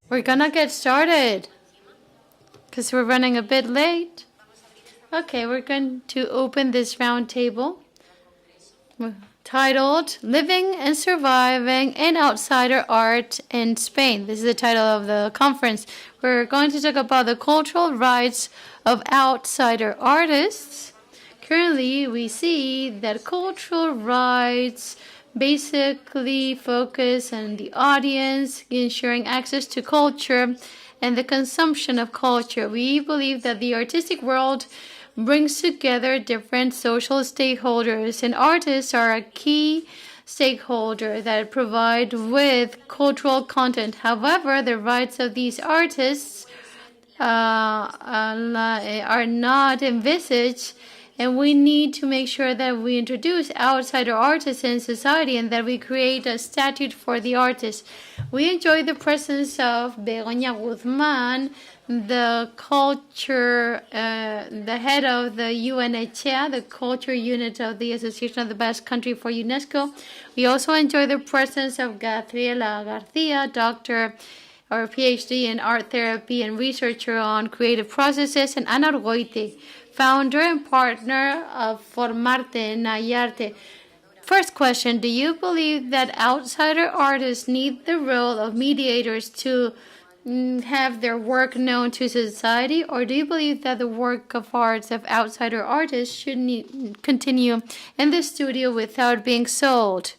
We're gonna get started because we're running a bit late. Okay, we're going to open this round table titled Living and Surviving in Outsider Art in Spain. This is the title of the conference. We're going to talk about the cultural rights of outsider artists. Currently, we see that cultural rights basically focus on the audience, ensuring access to culture and the consumption of culture. We believe that the artistic world brings together different social stakeholders, and artists are a key stakeholder that provide with cultural content. However, the rights of these artists are not envisaged, and we need to make sure that we introduce outsider artists in society and that we create a statute for the artists. We enjoy the presence of Begoña Guzmán, the head of the ETXEA, the culture unit of the Association of the Basque Country for UNESCO. We also enjoy the presence of Graciela García, doctor or PhD in art therapy and researcher on creative processes, and Ugoiti, founder and partner of FORMARTE, Naia. First question, do you believe that outsider artists need the role of mediators to have their work known to society, or do you believe that the work of arts of outsider artists should continue in the studio without being sold?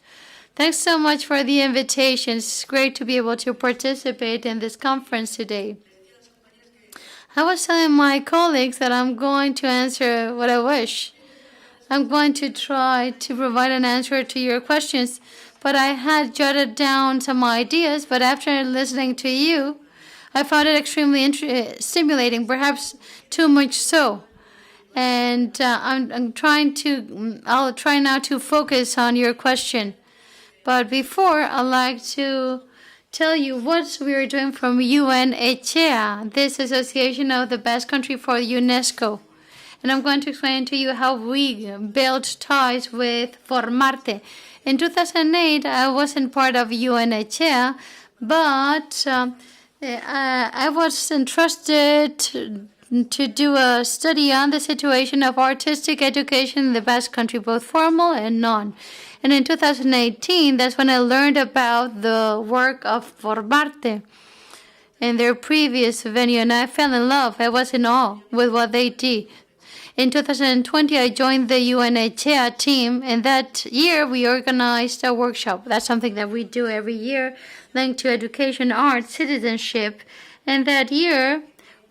Thanks so much for the invitation. It's great to be able to participate in this conference today. I was telling my colleagues that I'm going to answer what I wish. I'm going to try to provide an answer to your questions, but I had jotted down some ideas, but after listening to you, I found it extremely stimulating, perhaps too much so. And I'll try now to focus on your question. But before, I'd like to tell you what we are doing from ETXEA, this Association of the Basque Country for UNESCO. And I'm going to explain to you how we built ties with FORMARTE. In 2008, I wasn't part of ETXEA, but I was entrusted to do a study on the situation of artistic education in the Basque Country, both formal and non. And in 2018, that's when I learned about the work of FORMARTE in their previous venue, and I fell in love. I was in awe with what they did. In 2020, I joined the ETXEA team, and that year we organized a workshop. That's something that we do every year, linked to education, art, citizenship. And that year,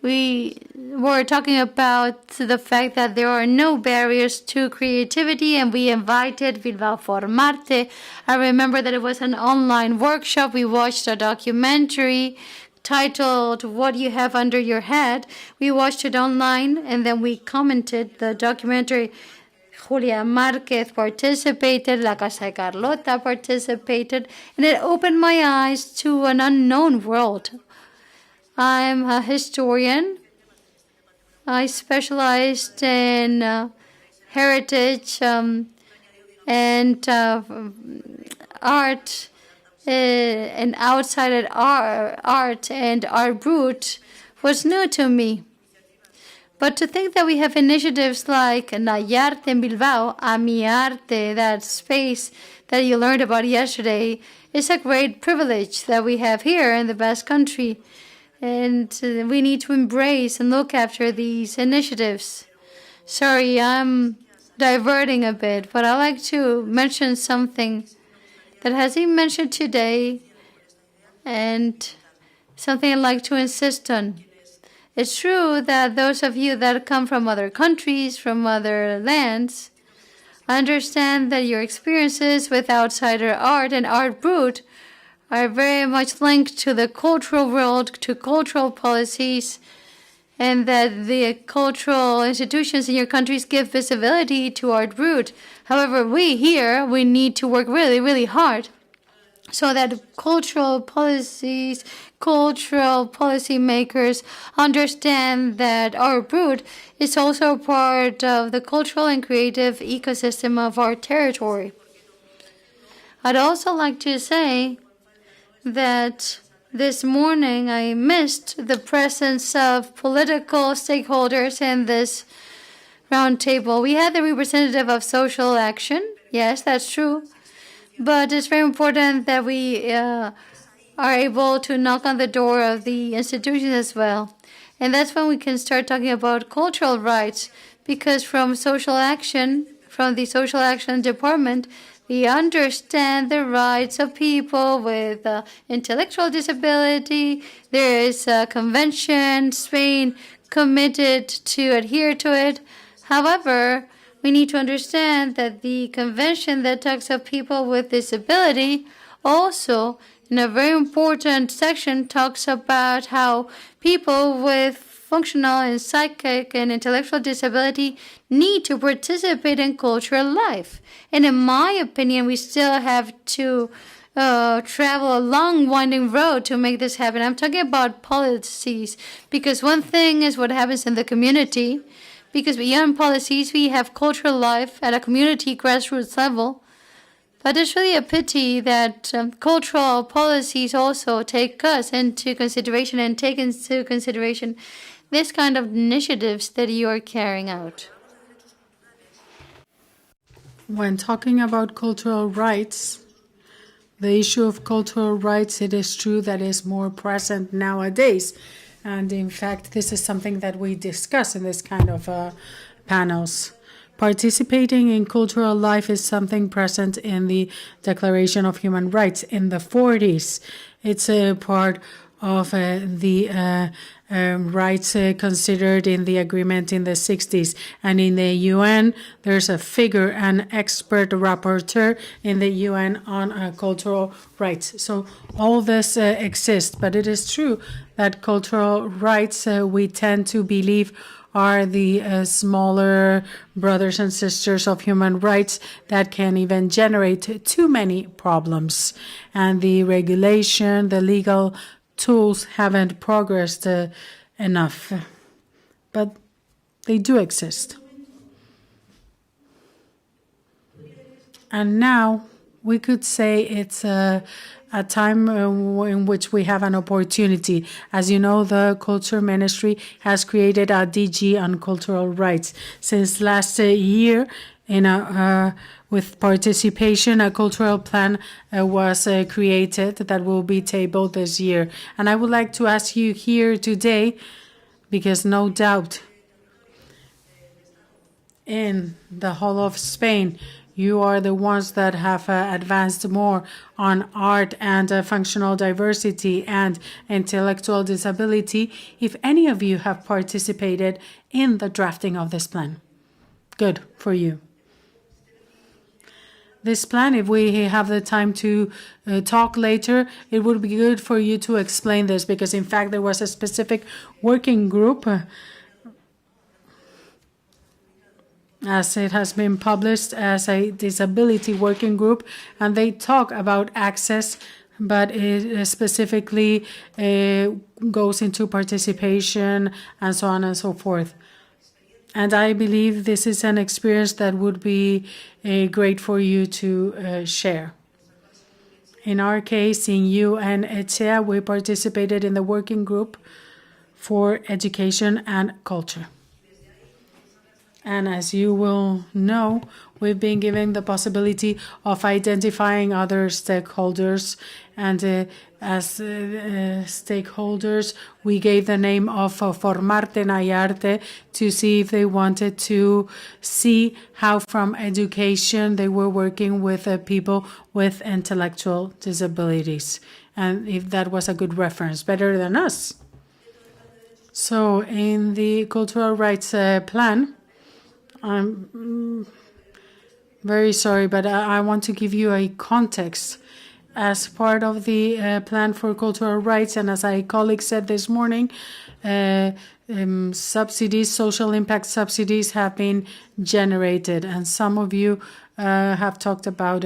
we were talking about the fact that there are no barriers to creativity, and we invited BILBAO FORMARTE. I remember that it was an online workshop. We watched a documentary titled What You Have Under Your Head. We watched it online, and then we commented the documentary. Julia Marquez participated, La Casa de Carlota participated, and it opened my eyes to an unknown world. I'm a historian. I specialized in heritage and art and outside art, and our Brut was new to me. But to think that we have initiatives like Naia in Bilbao, Amiarte, that space that you learned about yesterday, is a great privilege that we have here in the Basque Country. And we need to embrace and look after these initiatives. Sorry, I'm diverting a bit, but I'd like to mention something that has been mentioned today and something I'd like to insist on. It's true that those of you that come from other countries, from other lands, understand that your experiences with outsider art and art Brut are very much linked to the cultural world, to cultural policies, and that the cultural institutions in your countries give visibility to art Brut. However, we need to work really, really hard so that cultural policymakers understand that art Brut is also part of the cultural and creative ecosystem of our territory. I'd also like to say that this morning I missed the presence of political stakeholders in this roundtable. We had the representative of social action. Yes, that's true. But it's very important that we are able to knock on the door of the institutions as well. And that's when we can start talking about cultural rights, because from the social action department, we understand the rights of people with intellectual disability. There is a convention, Spain committed to adhere to it. However, we need to understand that the convention that talks of people with disability also, in a very important section, talks about how people with functional and psychic and intellectual disability need to participate in cultural life. And in my opinion, we still have to travel a long, winding road to make this happen. I'm talking about policies, because one thing is what happens in the community, because beyond policies, we have cultural life at a community grassroots level. But it's really a pity that cultural policies also take us into consideration and take into consideration this kind of initiatives that you are carrying out. When talking about cultural rights, the issue of cultural rights, it is true that is more present nowadays. And in fact, this is something that we discuss in this kind of panels. Participating in cultural life is something present in the Declaration of Human Rights in the 40s. It's a part of the rights considered in the agreement in the 60s. And in the UN, there's a figure, an expert rapporteur in the UN on cultural rights. So all this exists, but it is true that cultural rights, we tend to believe, are the smaller brothers and sisters of human rights that can even generate too many problems. And the regulation, the legal tools haven't progressed enough, but they do exist. And now we could say it's a time in which we have an opportunity. As you know, the Culture Ministry has created a DG on cultural rights. Since last year, with participation, a cultural plan was created that will be tabled this year. And I would like to ask you here today, because no doubt in the whole of Spain, you are the ones that have advanced more on art and functional diversity and intellectual disability, if any of you have participated in the drafting of this plan. Good for you. This plan, if we have the time to talk later, it would be good for you to explain this, because in fact there was a specific working group as it has been published as a disability working group, and they talk about access, but it specifically goes into participation and so on and so forth. And I believe this is an experience that would be great for you to share. In our case, in ETXEA, we participated in the working group for education and culture. And as you will know, we've been given the possibility of identifying other stakeholders. And as stakeholders, we gave the name of Formarte Naia to see if they wanted to see how from education they were working with people with intellectual disabilities. And if that was a good reference, better than us. So in the cultural rights plan, I'm very sorry, but I want to give you a context. As part of the plan for cultural rights, and as a colleague said this morning, subsidies, social impact subsidies have been generated. And some of you have talked about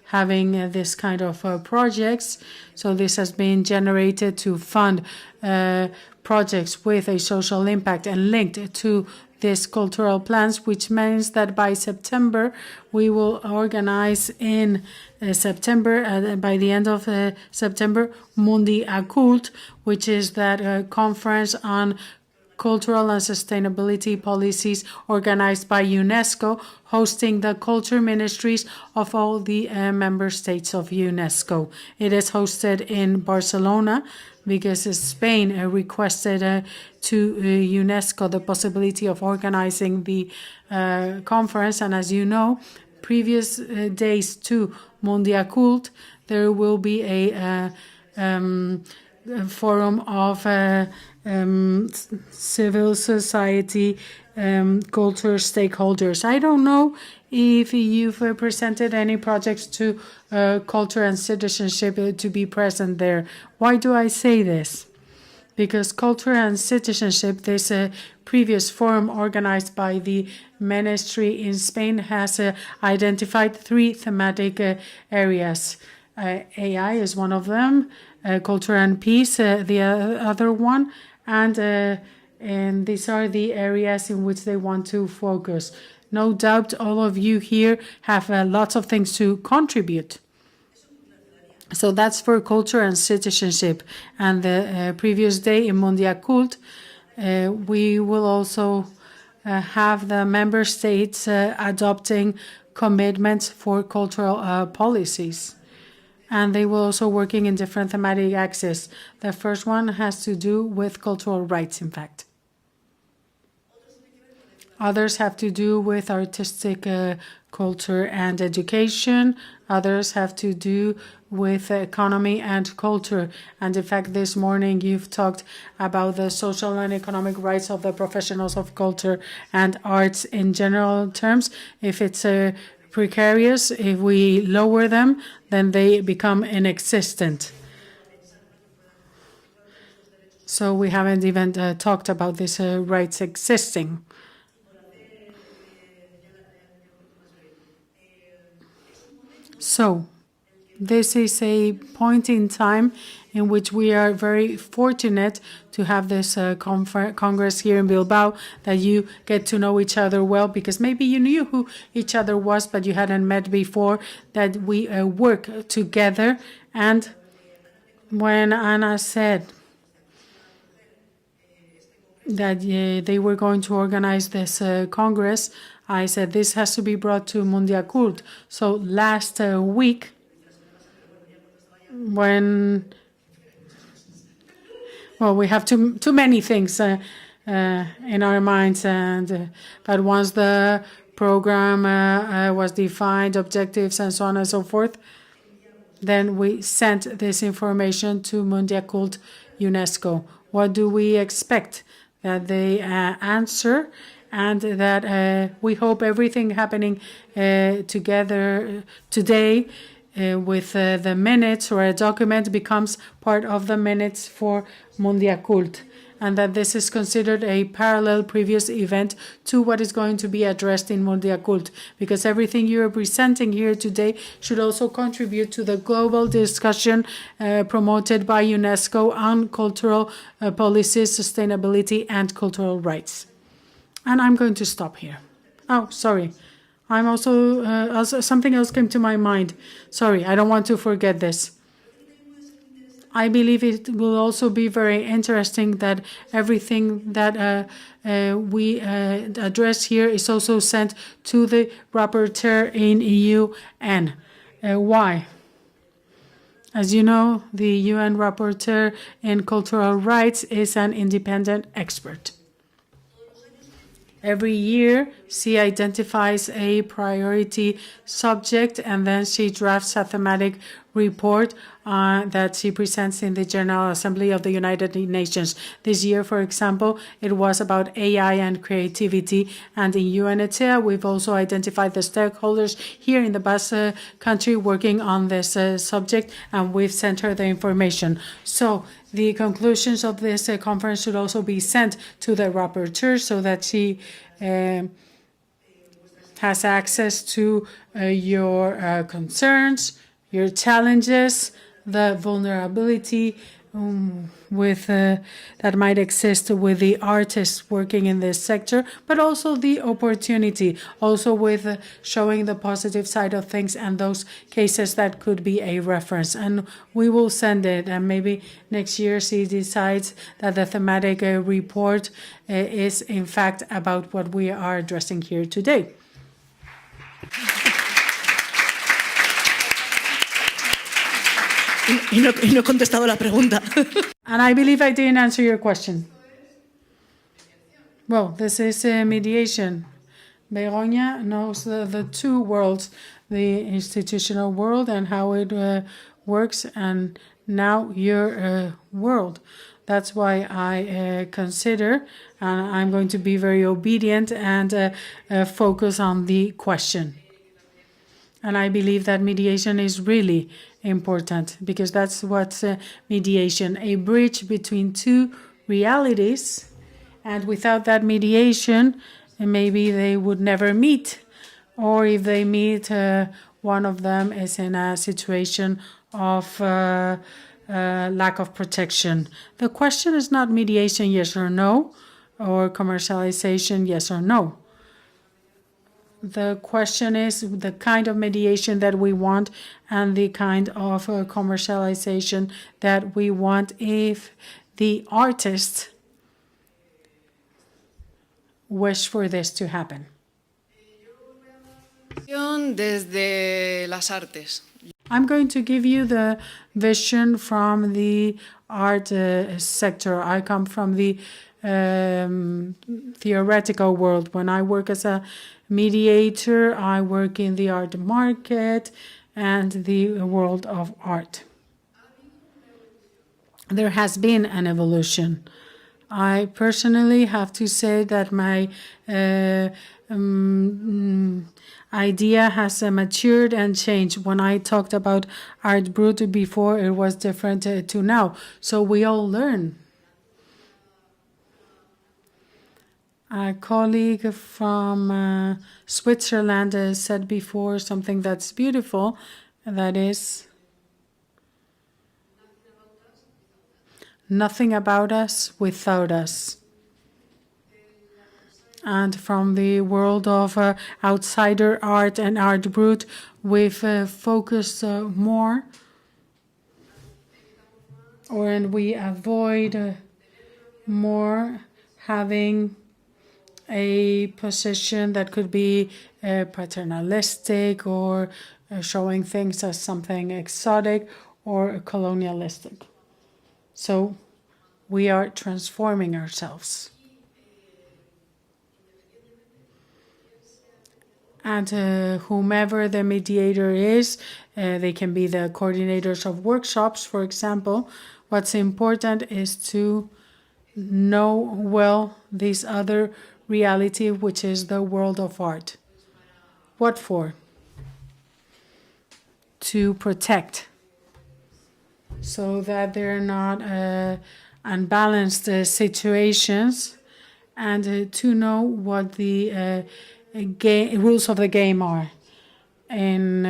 having this kind of projects. So this has been generated to fund projects with a social impact and linked to these cultural plans, which means that by September, we will organize in September, by the end of September, Mundi Acult, which is that conference on cultural and sustainability policies organized by UNESCO, hosting the culture ministries of all the member states of UNESCO. It is hosted in Barcelona because Spain requested to UNESCO the possibility of organizing the conference. And as you know, previous days to Mondia Cult, there will be a forum of civil society culture stakeholders. I don't know if you've presented any projects to culture and citizenship to be present there. Why do I say this? Because culture and citizenship, this previous forum organized by the ministry in Spain, has identified 3 thematic areas. AI is one of them, culture and peace, the other one, and these are the areas in which they want to focus. No doubt all of you here have lots of things to contribute. So that's for culture and citizenship. And the previous day in Mondia Cult, we will also have the member states adopting commitments for cultural policies. And they will also working in different thematic axes. The first one has to do with cultural rights, in fact. Others have to do with artistic culture and education. Others have to do with economy and culture. And in fact, this morning you've talked about the social and economic rights of the professionals of culture and arts in general terms. If it's precarious, if we lower them, then they become inexistent. So we haven't even talked about these rights existing. So this is a point in time in which we are very fortunate to have this Congress here in Bilbao, that you get to know each other well, because maybe you knew who each other was, but you hadn't met before, that we work together. And when Ana said that they were going to organize this Congress, I said this has to be brought to Mondia Cult. So last week, when we have too many things in our minds, but once the program was defined, objectives and so on and so forth, then we sent this information to Mondia Cult UNESCO. What do we expect? That they answer, and that we hope everything happening together today with the minutes or a document becomes part of the minutes for Mondia Cult, and that this is considered a parallel previous event to what is going to be addressed in Mondia Cult, because everything you are presenting here today should also contribute to the global discussion promoted by UNESCO on cultural policies, sustainability, and cultural rights. And I'm going to stop here. Oh, sorry. I'm also something else came to my mind. Sorry, I don't want to forget this. I believe it will also be very interesting that everything that we address here is also sent to the rapporteur in UN. Why? As you know, the UN rapporteur in cultural rights is an independent expert. Every year, she identifies a priority subject, and then she drafts a thematic report that she presents in the General Assembly of the United Nations. This year, for example, it was about AI and creativity, and in ETXEA, we've also identified the stakeholders here in the Basque country working on this subject, and we've sent her the information. So the conclusions of this conference should also be sent to the rapporteur so that she has access to your concerns, your challenges, the vulnerability with that might exist with the artists working in this sector, but also the opportunity, also with showing the positive side of things and those cases that could be a reference. And we will send it, and maybe next year she decides that the thematic report is in fact about what we are addressing here today. Y no he contestado la pregunta. And I believe I didn't answer your question. Well, this is mediation. Begoña knows the two worlds, the institutional world and how it works, and now your world. That's why I consider, and I'm going to be very obedient and focus on the question. And I believe that mediation is really important, because that's what's mediation, a bridge between two realities. And without that mediation, maybe they would never meet. Or if they meet, one of them is in a situation of lack of protection. The question is not mediation, yes or no, or commercialization, yes or no. The question is the kind of mediation that we want and the kind of commercialization that we want if the artists wish for this to happen. Desde las artes. I'm going to give you the vision from the art sector. I come from the theoretical world. When I work as a mediator, I work in the art market and the world of art. There has been an evolution. I personally have to say that my idea has matured and changed. When I talked about art brut before, it was different to now. So we all learn. A colleague from Switzerland said before something that's beautiful, that is, nothing about us without us. And from the world of outsider art and art brut, we've focused more, and we avoid more having a position that could be paternalistic or showing things as something exotic or colonialistic. So we are transforming ourselves. And whomever the mediator is, they can be the coordinators of workshops, for example. What's important is to know well this other reality, which is the world of art. What for? To protect, so that they're not unbalanced situations, and to know what the rules of the game are. In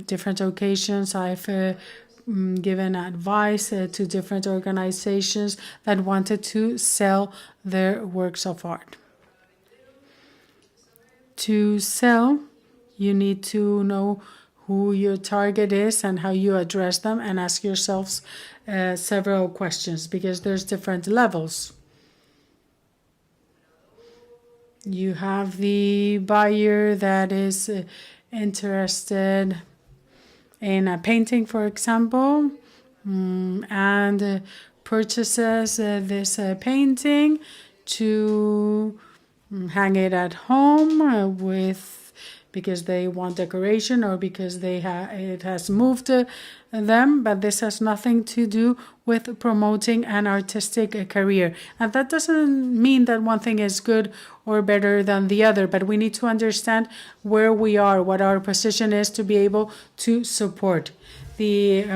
different occasions, I've given advice to different organizations that wanted to sell their works of art. To sell, you need to know who your target is and how you address them, and ask yourselves several questions, because there's different levels. You have the buyer that is interested in a painting, for example, and purchases this painting to hang it at home because they want decoration or because it has moved them, but this has nothing to do with promoting an artistic career. And that doesn't mean that one thing is good or better than the other, but we need to understand where we are, what our position is, to be able to support. The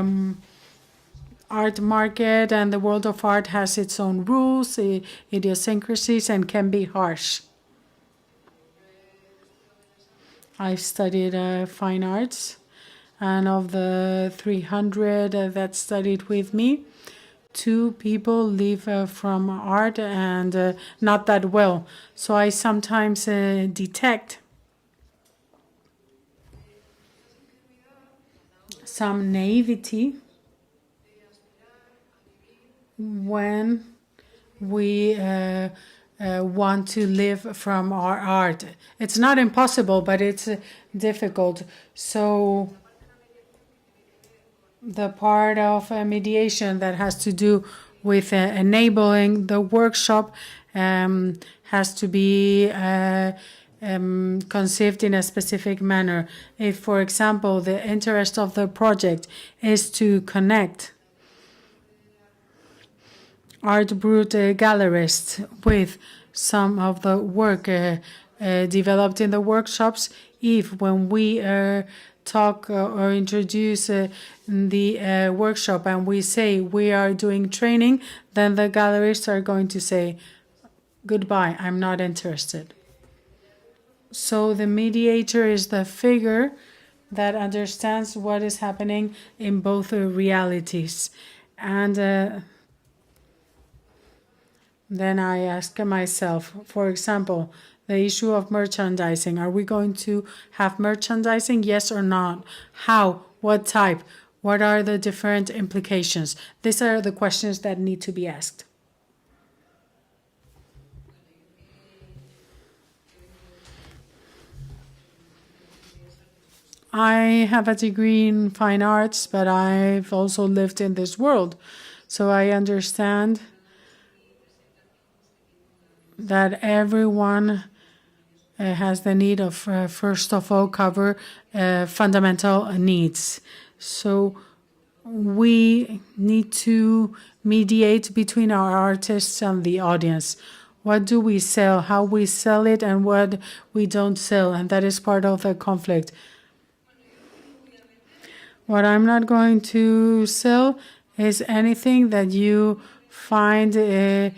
art market and the world of art has its own rules, idiosyncrasies, and can be harsh. I've studied fine arts, and of the 300 that studied with me, two people live from art and not that well. So I sometimes detect some naivety when we want to live from our art. It's not impossible, but it's difficult. So the part of mediation that has to do with enabling the workshop has to be conceived in a specific manner. If, for example, the interest of the project is to connect art Brut gallerists with some of the work developed in the workshops, if when we talk or introduce the workshop and we say we are doing training, then the gallerists are going to say, goodbye, I'm not interested. So the mediator is the figure that understands what is happening in both realities. And then I ask myself, for example, the issue of merchandising. Are we going to have merchandising? Yes or not? How? What type? What are the different implications? These are the questions that need to be asked. I have a degree in fine arts, but I've also lived in this world. So I understand that everyone has the need of, first of all, cover fundamental needs. So we need to mediate between our artists and the audience. What do we sell, how we sell it, and what we don't sell, and that is part of the conflict. What I'm not going to sell is anything that you find in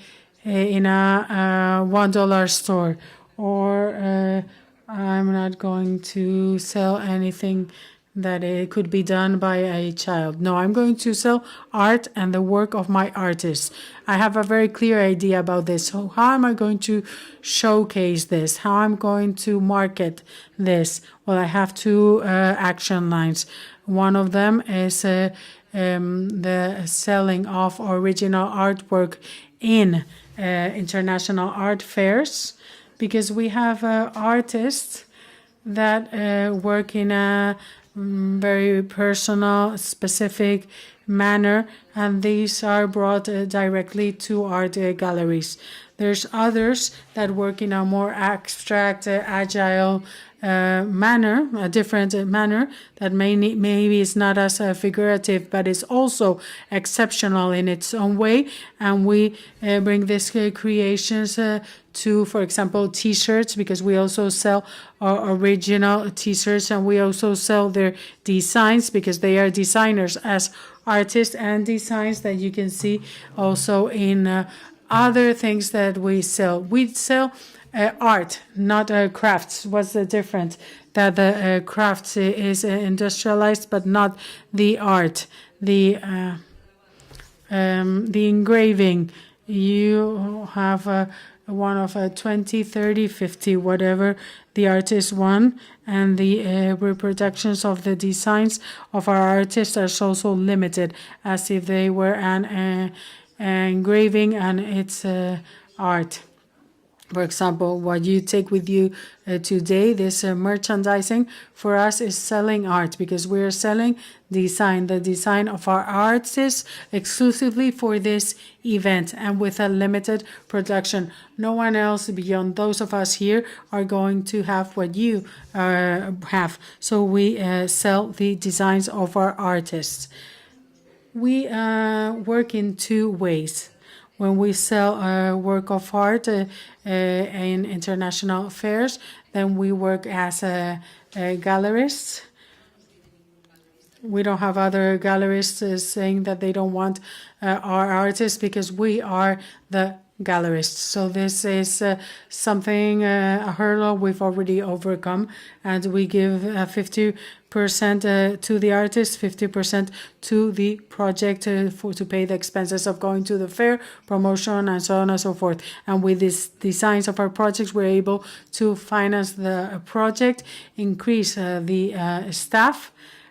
a $1 store, or I'm not going to sell anything that it could be done by a child. No, I'm going to sell art and the work of my artists. I have a very clear idea about this. So how am I going to showcase this? How I'm going to market this? Well, I have two action lines. One of them is the selling of original artwork in international art fairs, because we have artists that work in a very personal, specific manner, and these are brought directly to art galleries. There's others that work in a more abstract, agile manner, a different manner that maybe is not as figurative, but is also exceptional in its own way. And we bring these creations to, for example, T-shirts, because we also sell original T-shirts, and we also sell their designs because they are designers as artists, and designs that you can see also in other things that we sell. We sell art, not crafts. What's the difference? That the crafts is industrialized, but not the art. The engraving, you have one of 20, 30, 50, whatever the artist won, and the reproductions of the designs of our artists are also limited, as if they were an engraving and it's art. For example, what you take with you today, this merchandising, for us is selling art, because we're selling design, the design of our artists exclusively for this event and with a limited production. No one else beyond those of us here are going to have what you have. So we sell the designs of our artists. We work in two ways. When we sell a work of art in international fairs, then we work as gallerists. We don't have other gallerists saying that they don't want our artists, because we are the gallerists. So this is something, a hurdle we've already overcome, and we give 50% to the artist, 50% to the project to pay the expenses of going to the fair, promotion, and so on and so forth. And with these designs of our projects, we're able to finance the project, increase the staff,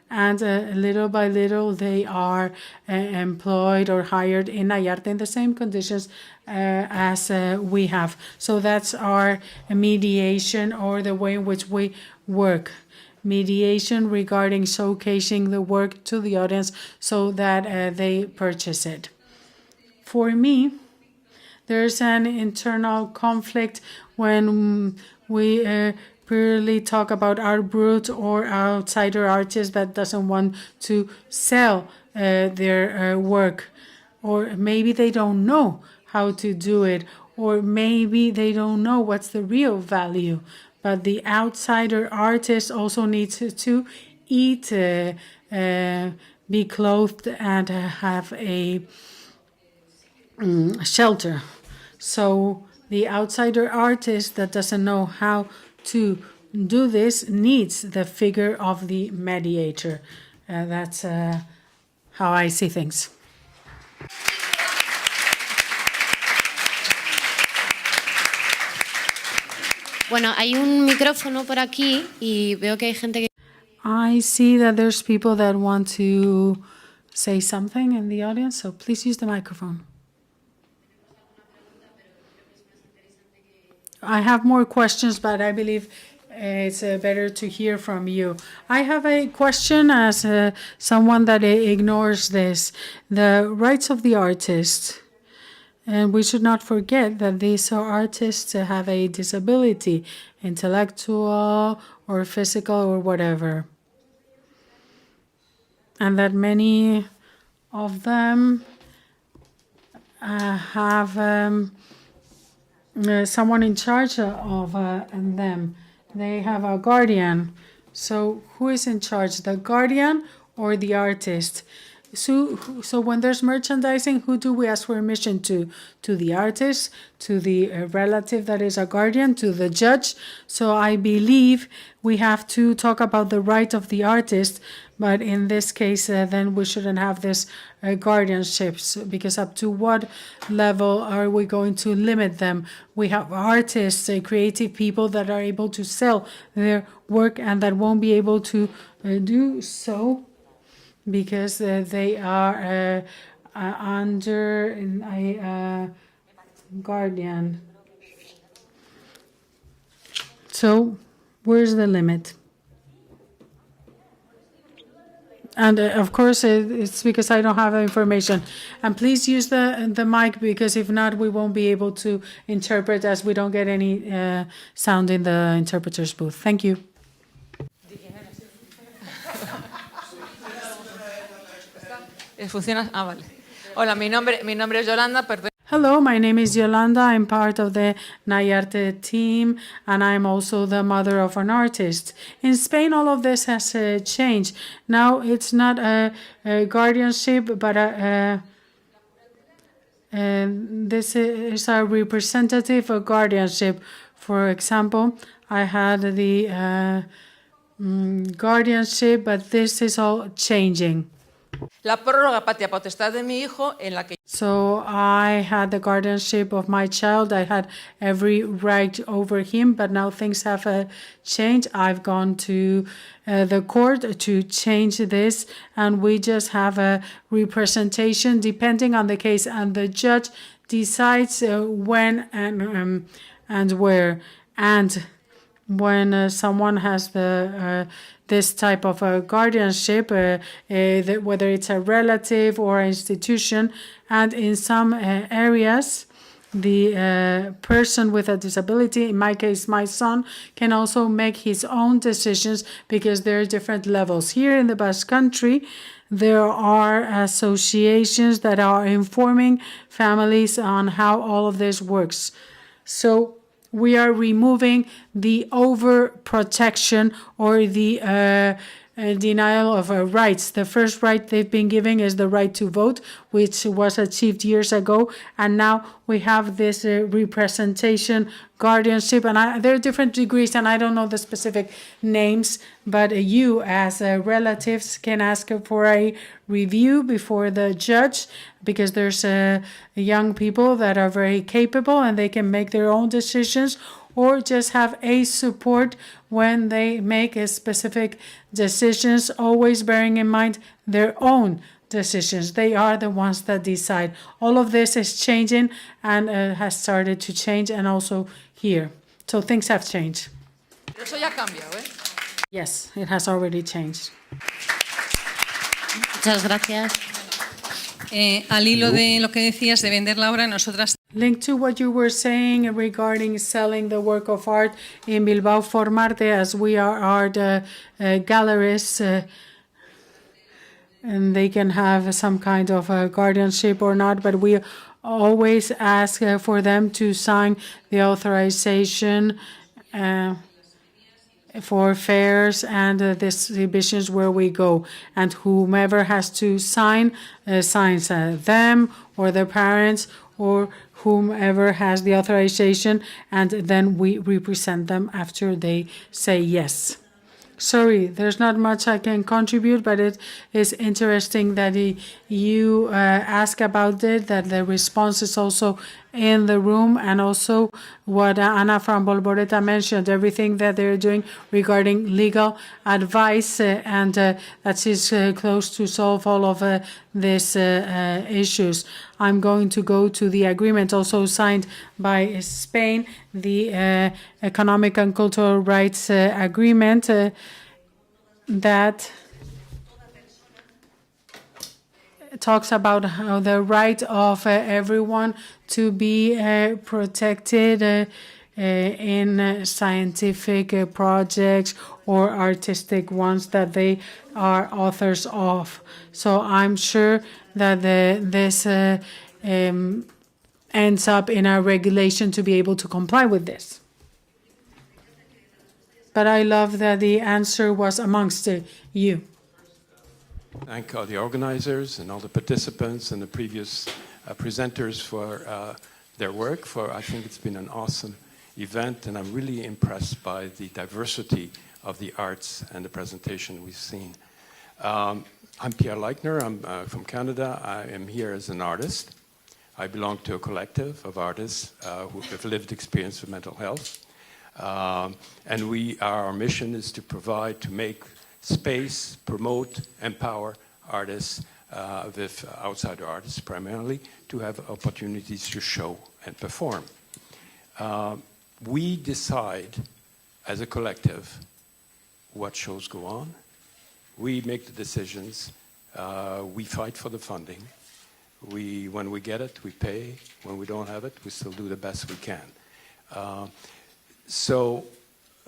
and little by little they are employed or hired in Naia in the same conditions as we have. So that's our mediation, or the way in which we work. Mediation regarding showcasing the work to the audience so that they purchase it. For me, there's an internal conflict when we purely talk about our Brut or outsider artist that doesn't want to sell their work, or maybe they don't know how to do it, or maybe they don't know what's the real value. But the outsider artist also needs to eat, be clothed, and have a shelter. So the outsider artist that doesn't know how to do this needs the figure of the mediator. That's how I see things. Bueno, hay un micrófono por aquí y veo que hay gente que... I see that there's people that want to say something in the audience, so please use the microphone. I have more questions, but I believe it's better to hear from you. I have a question as someone that ignores this. The rights of the artist. And we should not forget that these artists have a disability, intellectual or physical or whatever. And that many of them have someone in charge of them. They have a guardian. So who is in charge, the guardian or the artist? So when there's merchandising, who do we ask permission to? To the artist, to the relative that is a guardian, to the judge. So I believe we have to talk about the right of the artist, but in this case, then we shouldn't have this guardianships, because up to what level are we going to limit them? We have artists, creative people that are able to sell their work and that won't be able to do so because they are under a guardian. So where's the limit? And of course, it's because I don't have information. And please use the mic, because if not, we won't be able to interpret, as we don't get any sound in the interpreter's booth. Thank you. ¿Funciona? Ah, vale. Hola, mi nombre es Yolanda. Hello, my name is Yolanda. I'm part of the Naia team, and I'm also the mother of an artist. In Spain, all of this has changed. Now it's not a guardianship, but this is a representative guardianship. For example, I had the guardianship, but this is all changing. La prórroga patria potestad de mi hijo, en la que... So I had the guardianship of my child. I had every right over him, but now things have changed. I've gone to the court to change this, and we just have a representation depending on the case, and the judge decides when and where. And when someone has the this type of guardianship, whether it's a relative or an institution, and in some areas, the person with a disability, in my case, my son, can also make his own decisions because there are different levels. Here in the Basque Country, there are associations that are informing families on how all of this works. So we are removing the overprotection or the denial of rights. The first right they've been giving is the right to vote, which was achieved years ago, and now we have this representation, guardianship, and there are different degrees, and I don't know the specific names, but you as relatives can ask for a review before the judge, because there's young people that are very capable and they can make their own decisions, or just have a support when they make a specific decisions, always bearing in mind their own decisions. They are the ones that decide. All of this is changing and has started to change, and also here. So things have changed. Pero eso ya ha cambiado, ¿eh? Yes, it has already changed. Muchas gracias. Al hilo de lo que decías de vender la obra, nosotras... Linked to what you were saying regarding selling the work of art in BILBAO FORMARTE, as we are art galleries, and they can have some kind of guardianship or not, but we always ask for them to sign the authorization for fairs and the exhibitions where we go, and whomever has to sign signs them or their parents or whomever has the authorization, and then we represent them after they say yes. Sorry, there's not much I can contribute, but it is interesting that you ask about it, that the response is also in the room, and also what Ana from Bolboreta mentioned, everything that they're doing regarding legal advice, and that is close to solve all of these issues. I'm going to go to the agreement also signed by Spain, the Economic and Cultural Rights Agreement, that talks about how the right of everyone to be protected in scientific projects or artistic ones that they are authors of. So I'm sure that this ends up in a regulation to be able to comply with this. But I love that the answer was amongst you. Thank all the organizers and all the participants and the previous presenters for their work. I think it's been an awesome event, and I'm really impressed by the diversity of the arts and the presentation we've seen. I'm Pierre Leichner. I'm from Canada. I am here as an artist. I belong to a collective of artists who have lived experience with mental health. And our mission is to make space, promote, empower artists, outsider artists primarily, to have opportunities to show and perform. We decide as a collective what shows go on. We make the decisions. We fight for the funding. When we get it, we pay. When we don't have it, we still do the best we can. So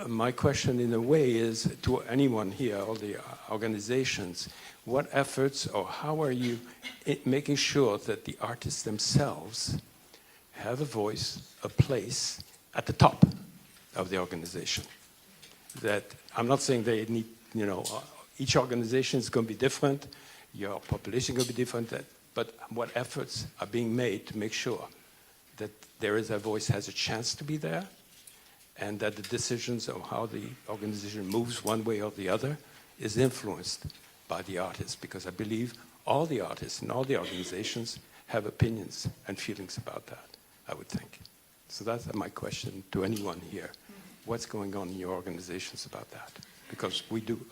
my question in a way is to anyone here, all the organizations, what efforts or how are you making sure that the artists themselves have a voice, a place at the top of the organization? That I'm not saying they need, each organization is going to be different, your population is going to be different, but what efforts are being made to make sure that there is a voice has a chance to be there, and that the decisions of how the organization moves one way or the other is influenced by the artists, because I believe all the artists and all the organizations have opinions and feelings about that, I would think. So that's my question to anyone here. What's going on in your organizations about that? Because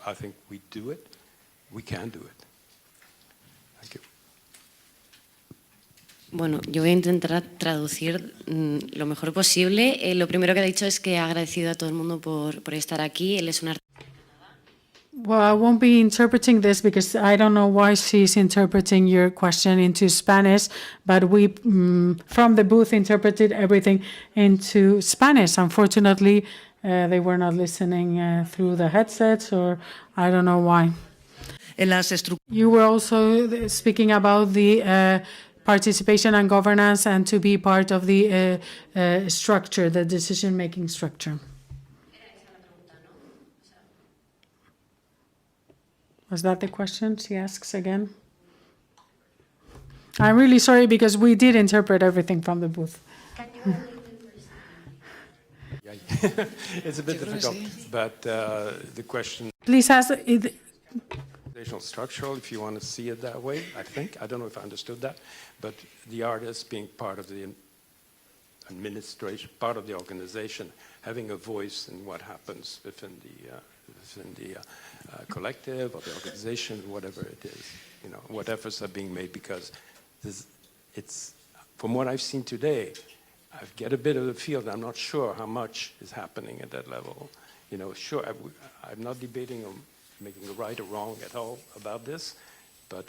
I think we do it, we can do it. Thank you. Bueno, yo voy a intentar traducir lo mejor posible. Lo primero que ha dicho es que ha agradecido a todo el mundo por estar aquí. Él es un artista. Well, I won't be interpreting this because I don't know why she's interpreting your question into Spanish, but we, from the booth, interpreted everything into Spanish. Unfortunately, they were not listening through the headsets, or I don't know why. You were also speaking about the participation and governance and to be part of the structure, the decision-making structure. Was that the question she asks again? I'm really sorry because we did interpret everything from the booth. Yeah, it's a bit difficult, but the question, Please ask. organizational structural, if you want to see it that way, I think. I don't know if I understood that, but the artist being part of the administration, part of the organization, having a voice in what happens within the collective or the organization, whatever it is, you know, what efforts are being made, because it's, from what I've seen today, I get a bit of the feel that I'm not sure how much is happening at that level. You know, sure, I'm not debating on making a right or wrong at all about this, but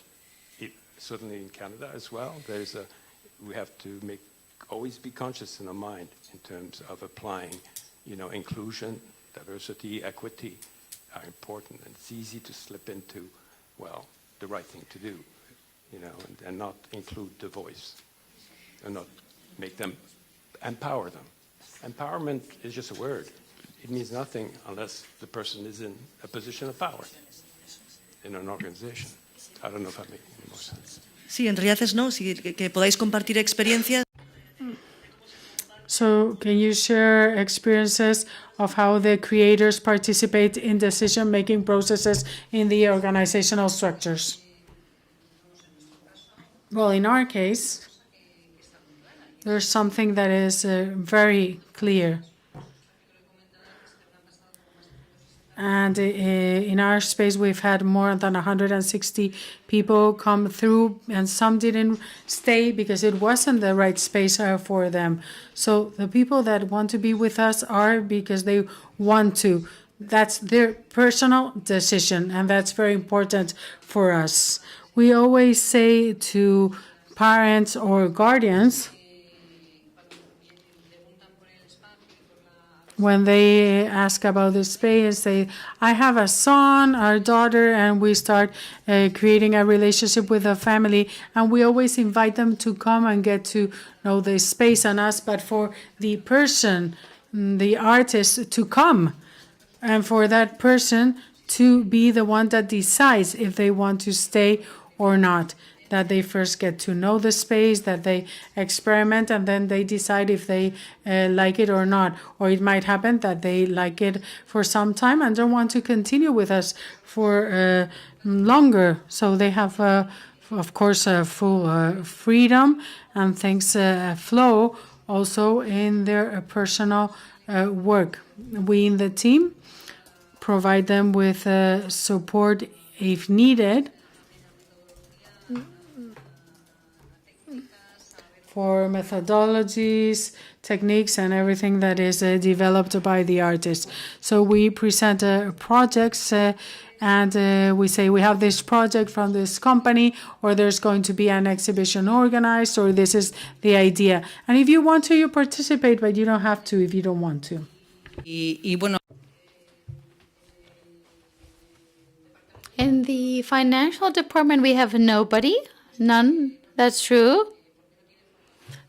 certainly in Canada as well, we have to always be conscious in our mind in terms of applying, you know, inclusion, diversity, equity are important, and it's easy to slip into, well, the right thing to do, you know, and not include the voice, and not make them, empower them. Empowerment is just a word. It means nothing unless the person is in a position of power in an organization. I don't know if that makes any more sense. Sí, en realidad es no, sí, que podáis compartir experiencias. So can you share experiences of how the creators participate in decision-making processes in the organizational structures? Well, in our case, there's something that is very clear. And in our space, we've had more than 160 people come through, and some didn't stay because it wasn't the right space for them. So the people that want to be with us are because they want to. That's their personal decision, and that's very important for us. We always say to parents or guardians, when they ask about the space, say, I have a son or daughter, and we start creating a relationship with a family, and we always invite them to come and get to know the space and us, but for the person, the artist, to come, and for that person to be the one that decides if they want to stay or not. That they first get to know the space, that they experiment, and then they decide if they like it or not. Or it might happen that they like it for some time and don't want to continue with us for longer. So they have, of course, full freedom, and things flow also in their personal work. We in the team provide them with support if needed, for methodologies, techniques, and everything that is developed by the artist. So we present projects and we say we have this project from this company, or there's going to be an exhibition organized, or this is the idea. And if you want to, you participate, but you don't have to if you don't want to. Y bueno. In the financial department, we have none. That's true.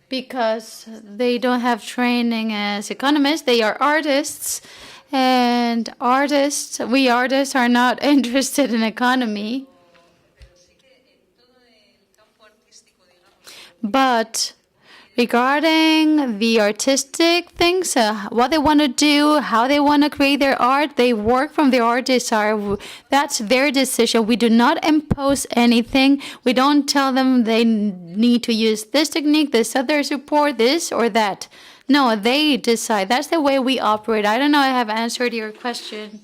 Because they don't have training as economists, they are artists, and we artists are not interested in economy. But regarding the artistic things, what they want to do, how they want to create their art, they work from the artists. That's their decision. We do not impose anything. We don't tell them they need to use this technique, this other support, this or that. No, they decide. That's the way we operate. I don't know if I have answered your question.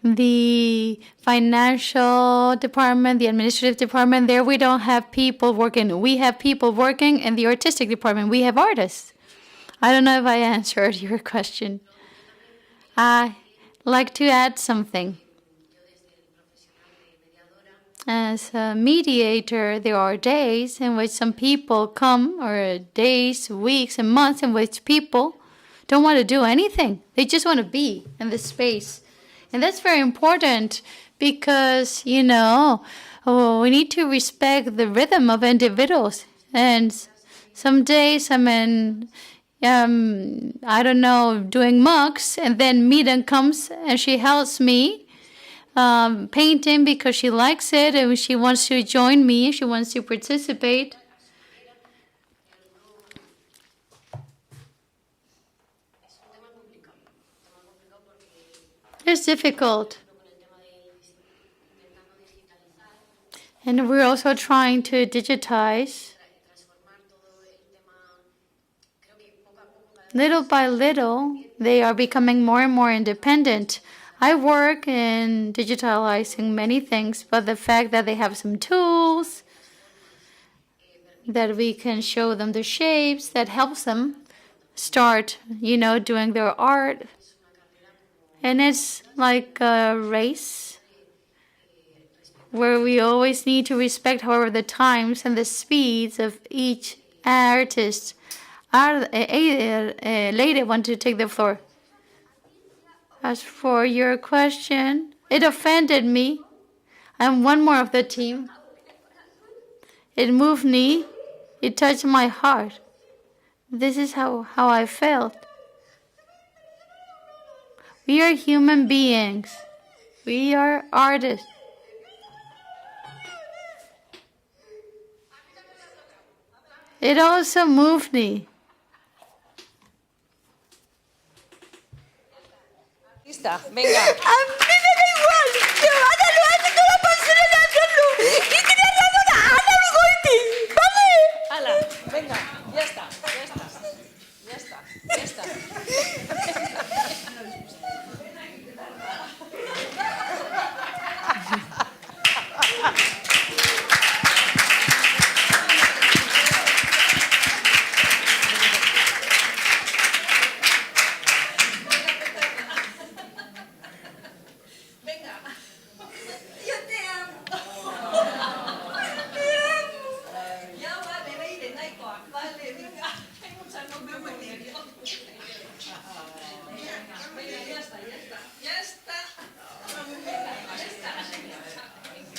The financial department, the administrative department, there we don't have people working. We have people working in the artistic department. We have artists. I don't know if I answered your question. I'd like to add something. As a mediator, there are days in which some people come, or days, weeks, and months in which people don't want to do anything. They just want to be in the space. And that's very important because, we need to respect the rhythm of individuals. And some days I'm in I don't know, doing mugs, and then Mira comes and she helps me painting because she likes it and she wants to join me, she wants to participate. It's difficult. And we're also trying to digitize. Little by little, they are becoming more and more independent. I work in digitalizing many things, but the fact that they have some tools, that we can show them the shapes, that helps them start, doing their art. And it's like a race where we always need to respect, however, the times and the speeds of each artist. Lady want to take the floor. As for your question, it offended me. I'm one more of the team. It moved me. It touched my heart. This is how I felt. We are human beings. We are artists. It also moved me. Lista, venga. A mí me da igual. Que hágalo, no la pasen en hacerlo. Y que le hagan a Ana Ugoiti, ¿vale? Hala, venga, ya está.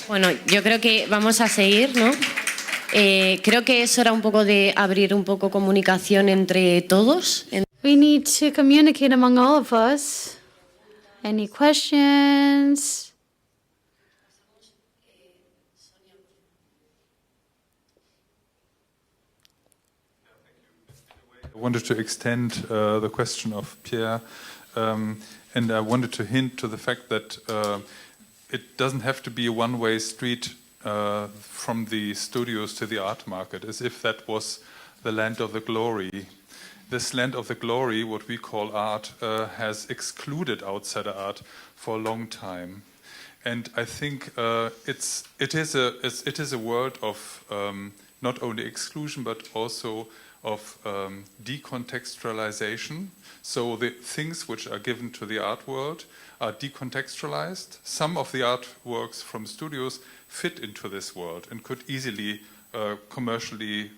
Bueno, yo creo que vamos a seguir, ¿no? Creo que es hora un poco de abrir un poco comunicación entre todos. We need to communicate among all of us. Any questions? I wanted to extend the question of Pierre, and I wanted to hint to the fact that it doesn't have to be a one-way street from the studios to the art market, as if that was the land of the glory. This land of the glory, what we call art, has excluded outsider art for a long time, and I think it is a world of not only exclusion but also of decontextualization. So the things which are given to the art world are decontextualized. Some of the artworks from studios fit into this world and could easily commercially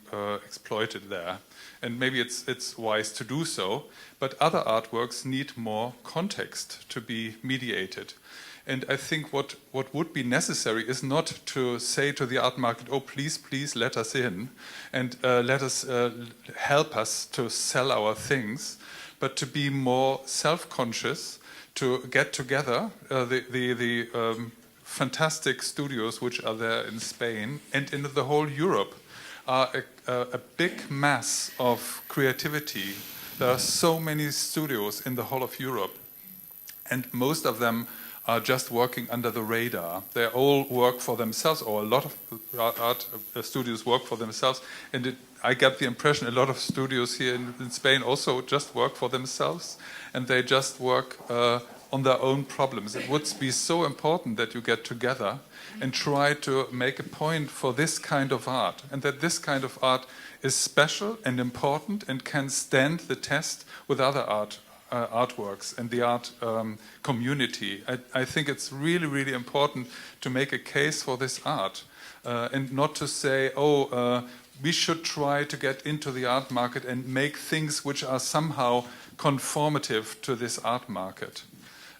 exploited there. And maybe it's wise to do so, but other artworks need more context to be mediated. And I think what would be necessary is not to say to the art market, oh, please, please let us in and let us help us to sell our things, but to be more self-conscious, to get together the fantastic studios which are there in Spain and in the whole Europe are a big mass of creativity. There are so many studios in the whole of Europe, and most of them are just working under the radar. They all work for themselves, or a lot of art studios work for themselves, and I get the impression a lot of studios here in Spain also just work for themselves, and they just work on their own problems. It would be so important that you get together and try to make a point for this kind of art, and that this kind of art is special and important and can stand the test with other artworks and the art community. I think it's really, really important to make a case for this art and not to say, we should try to get into the art market and make things which are somehow conformative to this art market.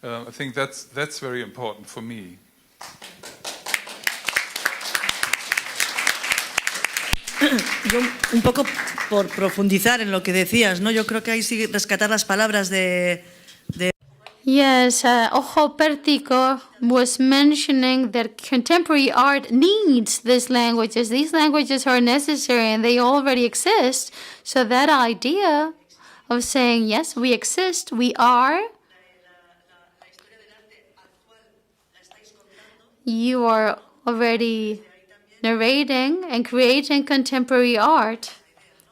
I think that's very important for me. Yo un poco por profundizar en lo que decías, ¿no? Yo creo que hay sí rescatar las palabras de Yes, Ojo Pértico was mentioning that contemporary art needs these languages. These languages are necessary and they already exist. So that idea of saying, yes, we exist, we are, you are already narrating and creating contemporary art.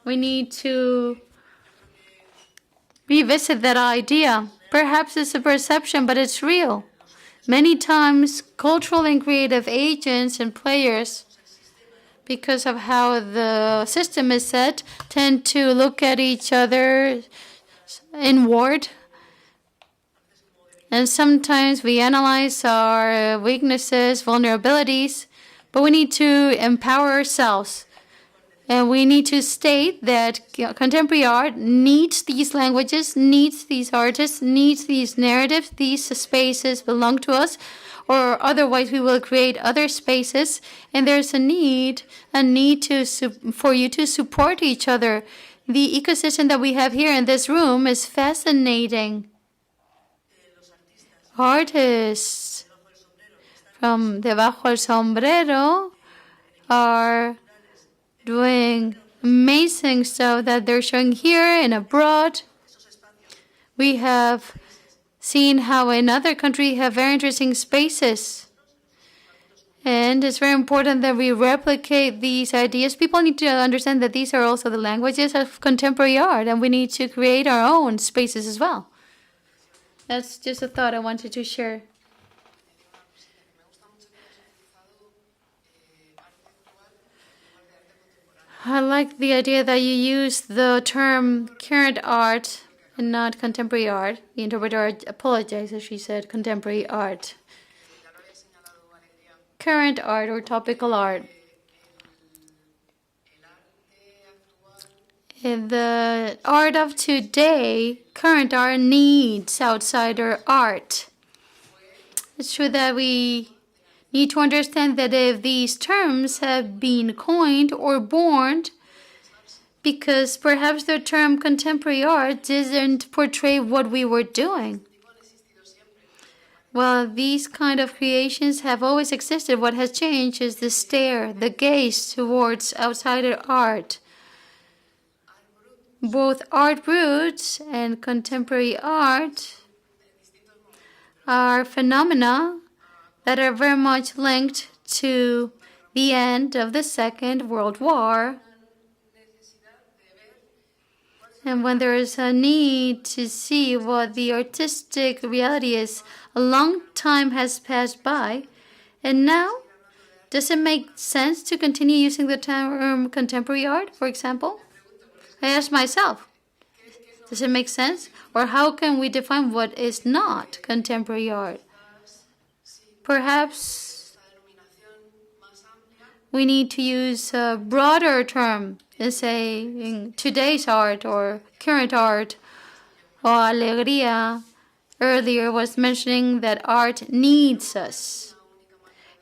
We need to revisit that idea. Perhaps it's a perception, but it's real. Many times, cultural and creative agents and players, because of how the system is set, tend to look at each other inward. And sometimes we analyze our weaknesses, vulnerabilities, but we need to empower ourselves. And we need to state that contemporary art needs these languages, needs these artists, needs these narratives, these spaces belong to us, or otherwise we will create other spaces. And there's a need for you to support each other. The ecosystem that we have here in this room is fascinating. Artists from Debajo el Sombrero are doing amazing stuff that they're showing here and abroad. We have seen how in other countries have very interesting spaces. And it's very important that we replicate these ideas. People need to understand that these are also the languages of contemporary art, and we need to create our own spaces as well. That's just a thought I wanted to share. I like the idea that you use the term current art and not contemporary art. The interpreter apologizes, she said contemporary art. Current art or topical art. In the art of today, current art needs outsider art. It's true that we need to understand that if these terms have been coined or born because perhaps the term contemporary art didn't portray what we were doing. Well, these kind of creations have always existed. What has changed is the stare, the gaze towards outsider art. Both art brut and contemporary art are phenomena that are very much linked to the end of the Second World War. And when there is a need to see what the artistic reality is, a long time has passed by, and now, does it make sense to continue using the term contemporary art, for example? I ask myself, does it make sense? Or how can we define what is not contemporary art? Perhaps we need to use a broader term and say in today's art or current art or alegría. Earlier was mentioning that art needs us.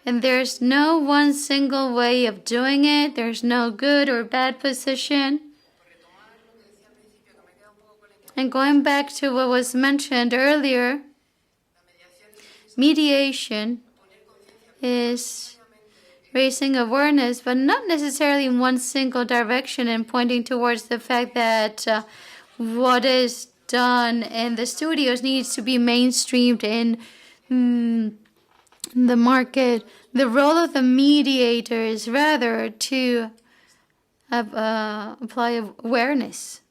And there's no one single way of doing it. There's no good or bad position. And going back to what was mentioned earlier, mediation is raising awareness, but not necessarily in one single direction and pointing towards the fact that what is done in the studios needs to be mainstreamed in the market. The role of the mediator is rather to apply awareness.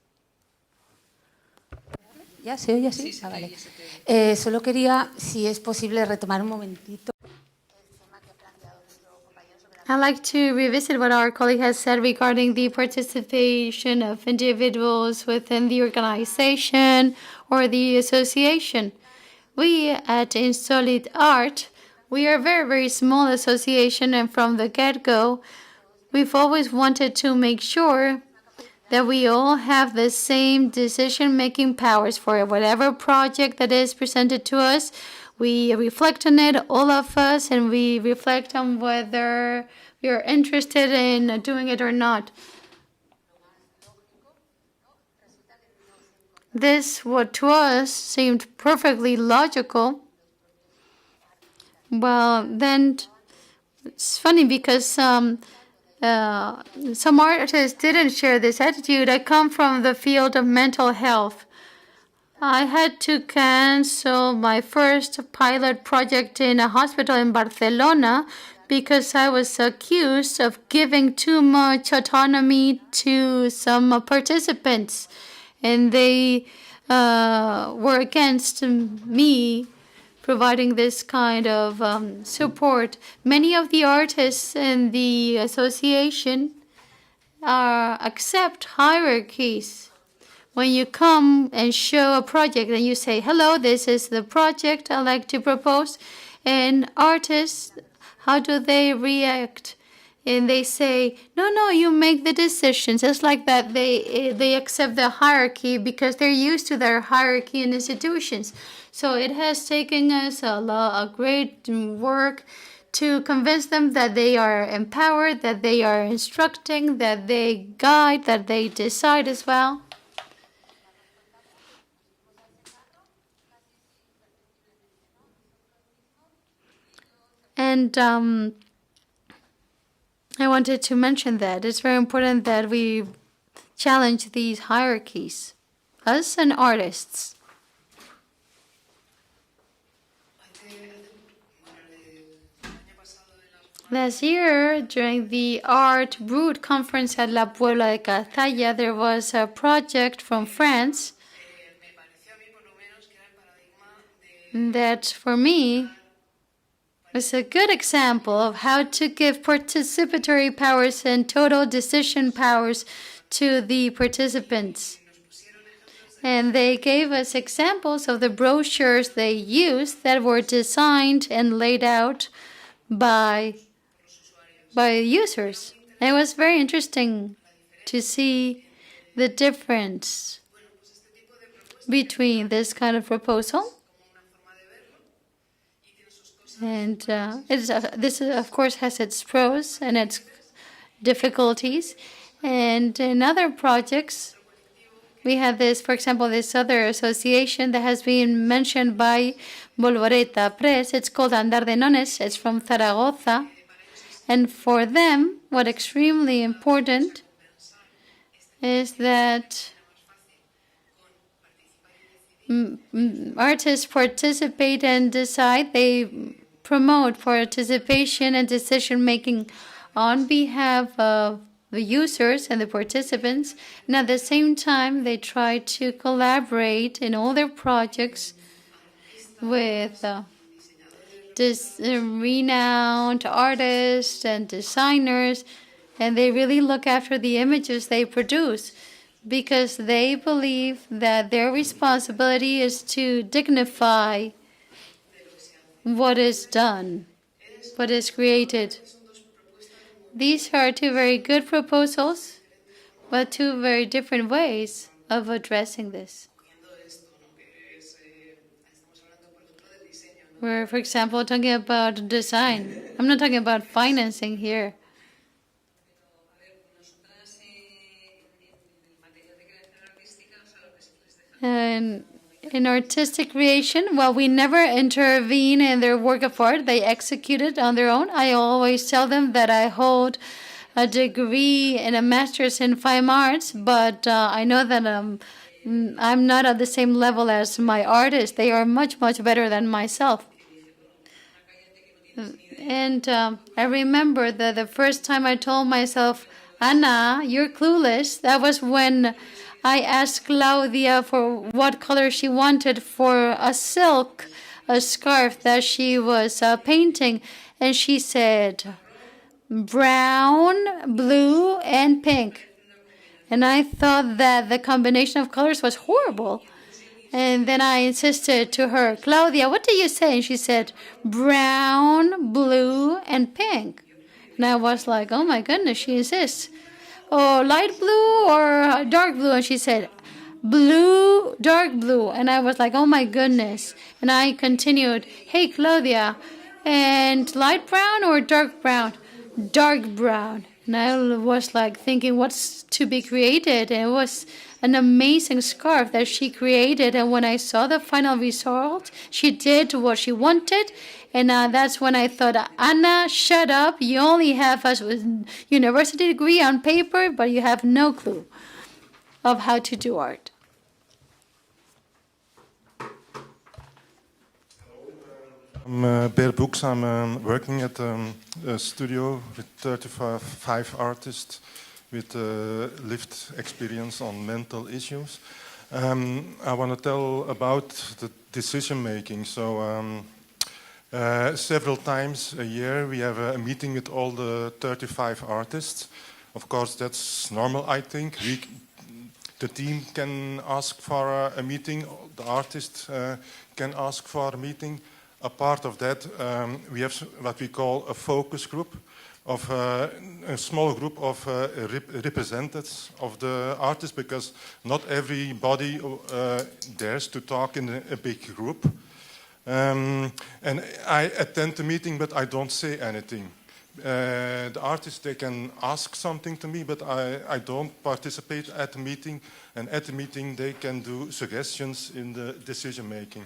¿Ya se oye así? Ah, vale. Solo quería, si es posible, retomar un momentito. I'd like to revisit what our colleague has said regarding the participation of individuals within the organization or the association. We at Insolid Art, we are a very, very small association, and from the get-go, we've always wanted to make sure that we all have the same decision-making powers for whatever project that is presented to us. we reflect on it, all of us, and we reflect on whether we are interested in doing it or not. This, what to us seemed perfectly logical. Well, then it's funny because some artists didn't share this attitude. I come from the field of mental health. I had to cancel my first pilot project in a hospital in Barcelona because I was accused of giving too much autonomy to some participants. And they were against me providing this kind of support. Many of the artists in the association accept hierarchies. When you come and show a project and you say, hello, this is the project I'd like to propose, and artists, how do they react? And they say, no, you make the decisions. It's like that. They accept the hierarchy because they're used to their hierarchy in institutions. So it has taken us a great work to convince them that they are empowered, that they are instructing, that they guide, that they decide as well. And I wanted to mention that it's very important that we challenge these hierarchies, us and artists. Last year, during the Art Brut conference at La Puebla de Cazalla, there was a project from France that, for me, was a good example of how to give participatory powers and total decision powers to the participants. And they gave us examples of the brochures they used that were designed and laid out by users. And it was very interesting to see the difference between this kind of proposal. And this, of course, has its pros and its difficulties. And in other projects, we have this, for example, this other association that has been mentioned by Volvoreta Press. It's called Andar de Nones. It's from Zaragoza. And for them, what's extremely important is that artists participate and decide. They promote participation and decision-making on behalf of the users and the participants. And at the same time, they try to collaborate in all their projects with renowned artists and designers. And they really look after the images they produce because they believe that their responsibility is to dignify what is done, what is created. These are two very good proposals, but two very different ways of addressing this. We're, for example, talking about design. I'm not talking about financing here. And in artistic creation, well, we never intervene in their work of art. They execute it on their own. I always tell them that I hold a degree and a master's in fine arts, but I know that I'm not at the same level as my artists. They are much, much better than myself. And I remember that the first time I told myself, Ana, you're clueless, that was when I asked Claudia for what color she wanted for a scarf that she was painting. And she said, brown, blue, and pink. And I thought that the combination of colors was horrible. And then I insisted to her, Claudia, what do you say? And she said, brown, blue, and pink. And I was like, oh my goodness, she insists. Oh, light blue or dark blue? And she said, blue, dark blue. And I was like, oh my goodness. And I continued, hey, Claudia, and light brown or dark brown? Dark brown. And I was like thinking, what's to be created? And it was an amazing scarf that she created. And when I saw the final result, she did what she wanted. And that's when I thought, Anna, shut up. You only have a university degree on paper, but you have no clue of how to do art. I'm Bear Books. I'm working at a studio with 35 artists with lived experience on mental issues. I want to tell about the decision making. So several times a year we have a meeting with all the 35 artists. Of course, that's normal, I think. The team can ask for a meeting, the artist can ask for a meeting. A part of that, we have what we call a focus group of a small group of representatives of the artists, because not everybody dares to talk in a big group. And I attend the meeting, but I don't say anything. The artists, they can ask something to me, but I don't participate at the meeting. And at the meeting, they can do suggestions in the decision making.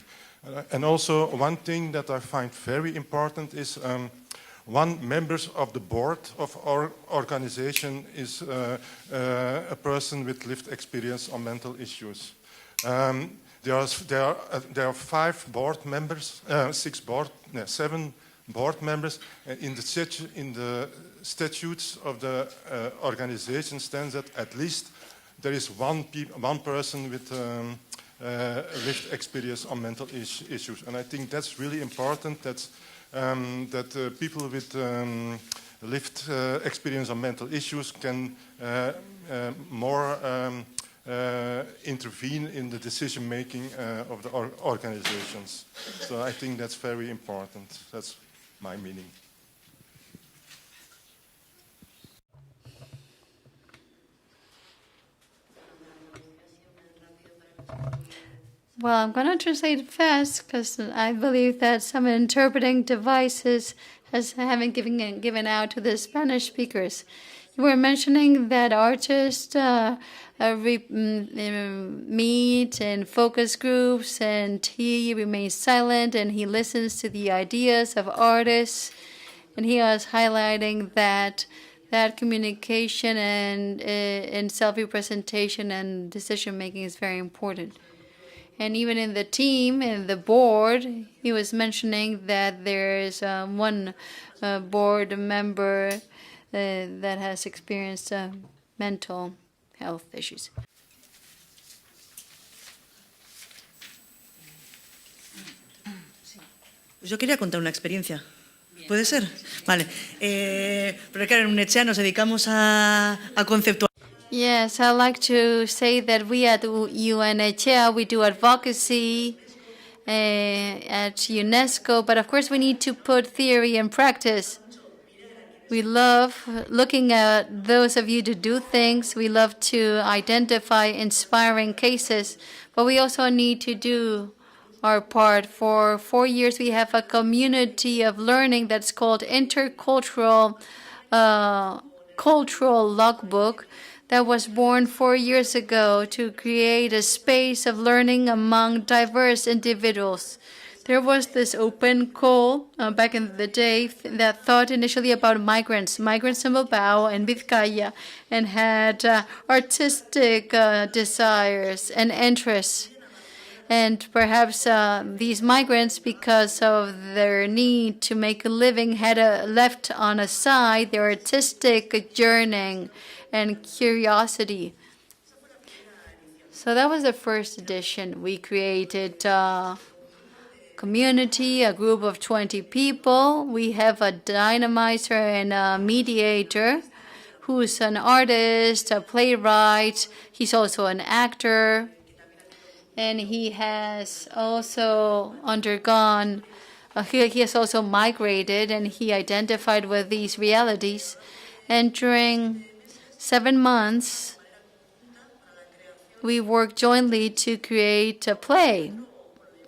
And also, one thing that I find very important is one member of the board of our organization is a person with lived experience on mental issues. There are 5 board members, 7 board members. In the statutes of the organization stands that at least there is one person with lived experience on mental issues, and I think that's really important. That people with lived experience on mental issues can more intervene in the decision making of the organizations. So I think that's very important. That's my meaning. Well, I'm going to translate fast because I believe that some interpreting devices haven't given out to the Spanish speakers. You were mentioning that artists meet in focus groups, and he remains silent and he listens to the ideas of artists. And he was highlighting that communication and self-representation and decision-making is very important. And even in the team, in the board, he was mentioning that there is one board member that has experienced mental health issues. Pues yo quería contar una experiencia. ¿Puede ser? Vale. Pero claro, en ETXEA nos dedicamos a conceptualizar. Yes, I'd like to say that we at ETXEA, we do advocacy at UNESCO, but of course we need to put theory in practice. We love looking at those of you to do things. We love to identify inspiring cases, but we also need to do our part. For 4 years, we have a community of learning that's called Intercultural Cultural Logbook, that was born 4 years ago to create a space of learning among diverse individuals. There was this open call back in the day that thought initially about migrants in Bilbao and Vizcaya, and had artistic desires and interests. And perhaps these migrants, because of their need to make a living, had left on a side their artistic yearning and curiosity. So that was the first edition. We created a community, a group of 20 people. We have a dynamizer and a mediator who's an artist, a playwright. He's also an actor. And he has also undergone, he has also migrated, and he identified with these realities. And during 7 months, we work jointly to create a play,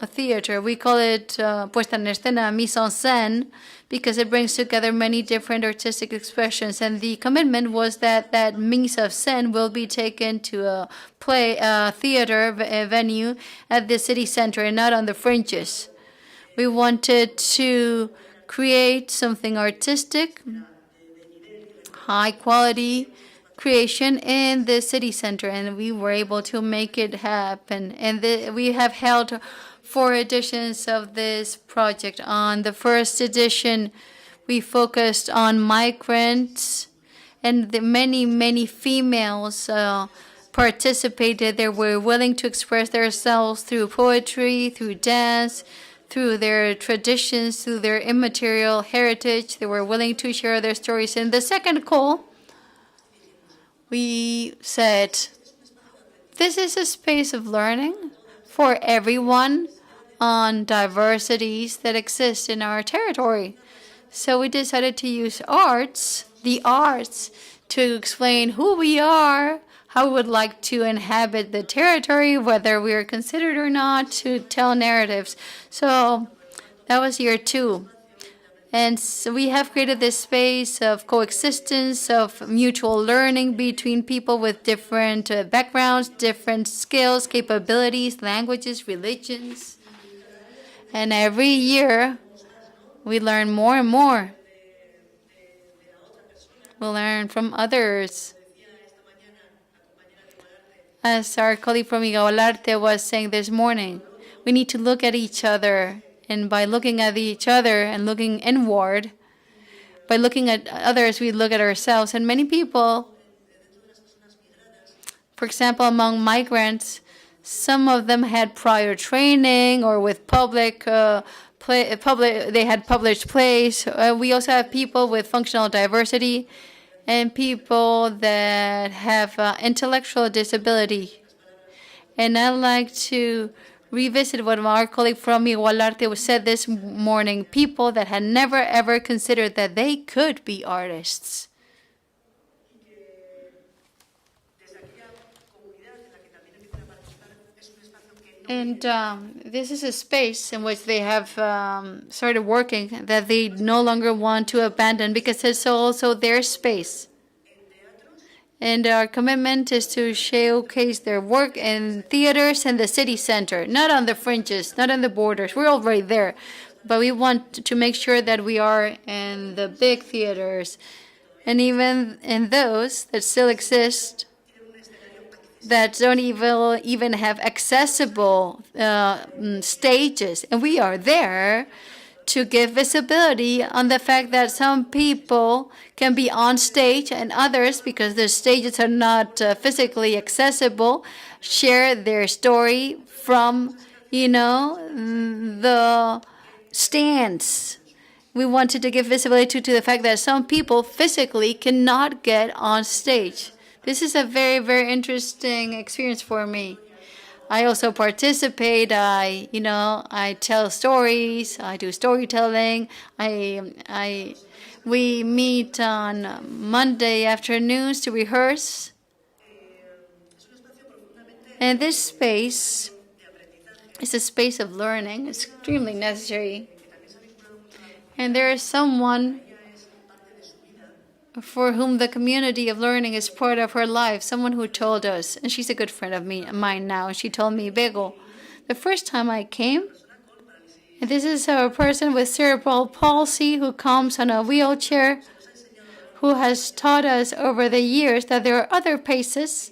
a theater. We call it puesta en escena, mise en scène, because it brings together many different artistic expressions. And the commitment was that that mise en scène will be taken to a play, theater venue at the city center and not on the fringes. We wanted to create something artistic, high quality creation in the city center, and we were able to make it happen. And we have held 4 editions of this project. On the first edition, we focused on migrants, and many females participated. They were willing to express themselves through poetry, through dance, through their traditions, through their immaterial heritage. They were willing to share their stories. In the second call, we said, this is a space of learning for everyone on diversities that exist in our territory. So we decided to use the arts, to explain who we are, how we would like to inhabit the territory, whether we are considered or not, to tell narratives. So that was year 2. And so we have created this space of coexistence, of mutual learning between people with different backgrounds, different skills, capabilities, languages, religions. And every year, we learn more and more. We learn from others. As our colleague from EOA was saying this morning, we need to look at each other. And by looking at each other and looking inward, by looking at others, we look at ourselves. And many people, for example, among migrants, some of them had prior training or with they had published plays. We also have people with functional diversity and people that have intellectual disability. And I'd like to revisit what our colleague from Igualarte said this morning, people that had never ever considered that they could be artists. And this is a space in which they have started working that they no longer want to abandon, because it's also their space. And our commitment is to showcase their work in theaters and the city center, not on the fringes, not on the borders. We're already there. But we want to make sure that we are in the big theaters. And even in those that still exist, that don't even have accessible stages. And we are there to give visibility on the fact that some people can be on stage and others, because the stages are not physically accessible, share their story from, the stands. We wanted to give visibility to the fact that some people physically cannot get on stage. This is a very, very interesting experience for me. I also participate. I tell stories. I do storytelling. We meet on Monday afternoons to rehearse. And this space is a space of learning. It's extremely necessary. And there is someone for whom the community of learning is part of her life, someone who told us, and she's a good friend of mine now, she told me, Bego, the first time I came, and this is a person with cerebral palsy who comes on a wheelchair, who has taught us over the years that there are other paces,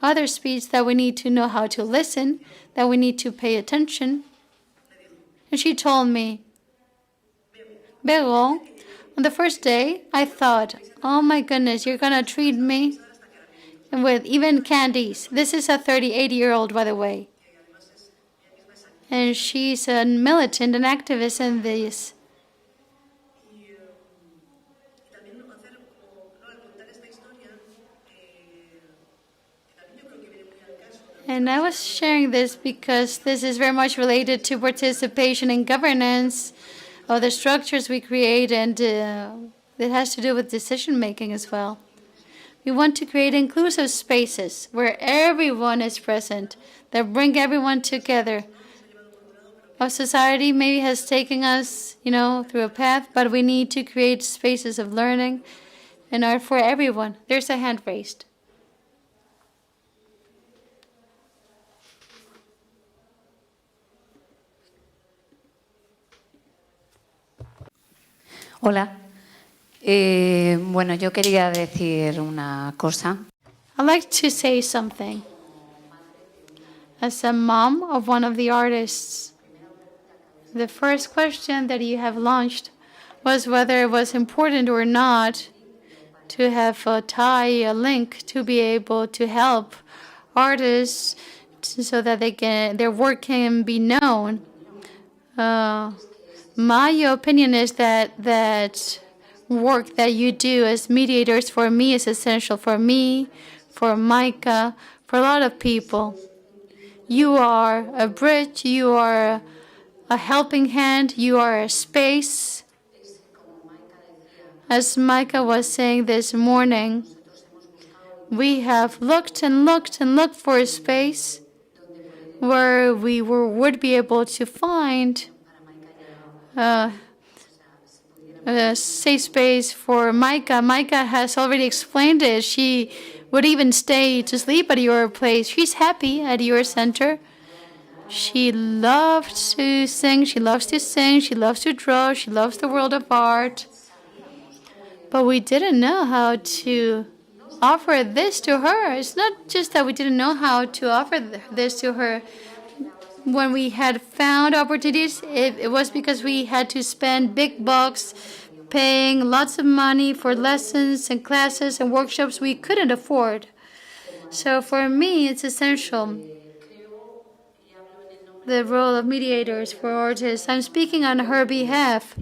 other speeds that we need to know how to listen, that we need to pay attention. And she told me, Bego, on the first day, I thought, oh my goodness, you're going to treat me with even candies. This is a 38-year-old, by the way. And she's a militant, an activist in this. And I was sharing this because this is very much related to participation in governance, of the structures we create, and it has to do with decision making as well. We want to create inclusive spaces where everyone is present, that bring everyone together. Our society maybe has taken us, through a path, but we need to create spaces of learning and art for everyone. There's a hand raised. Hola. Bueno, yo quería decir una cosa. I'd like to say something. As a mom of one of the artists, the first question that you have launched was whether it was important or not to have a tie, a link, to be able to help artists so that their work can be known. My opinion is that work that you do as mediators for me is essential for me, for Micah, for a lot of people. You are a bridge, you are a helping hand, you are a space. As Micah was saying this morning, we have looked and looked and looked for a space where we would be able to find a safe space for Micah. Micah has already explained it. She would even stay to sleep at your place. She's happy at your center. She loves to sing. She loves to sing. She loves to draw. She loves the world of art. But we didn't know how to offer this to her. It's not just that we didn't know how to offer this to her. When we had found opportunities, it was because we had to spend big bucks paying lots of money for lessons and classes and workshops we couldn't afford. So for me, it's essential, the role of mediators for artists. I'm speaking on her behalf.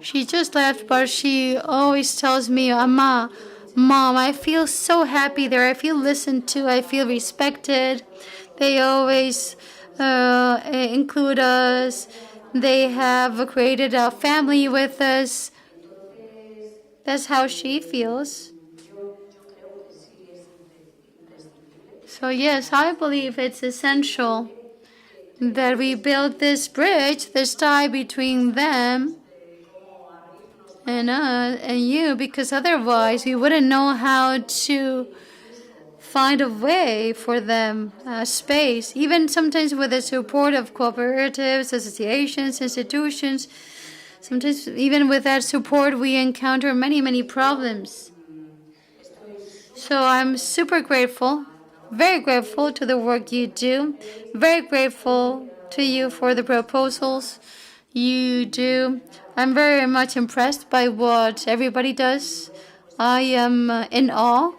She just left, but she always tells me, Mom, I feel so happy there. I feel listened to. I feel respected. They always include us. They have created a family with us. That's how she feels. So yes, I believe it's essential that we build this bridge, this tie between them and us and you, because otherwise we wouldn't know how to find a way for them, space, even sometimes with the support of cooperatives, associations, institutions. Sometimes even with that support, we encounter many, many problems. So I'm super grateful, very grateful to the work you do, very grateful to you for the proposals you do. I'm very much impressed by what everybody does. I am in awe.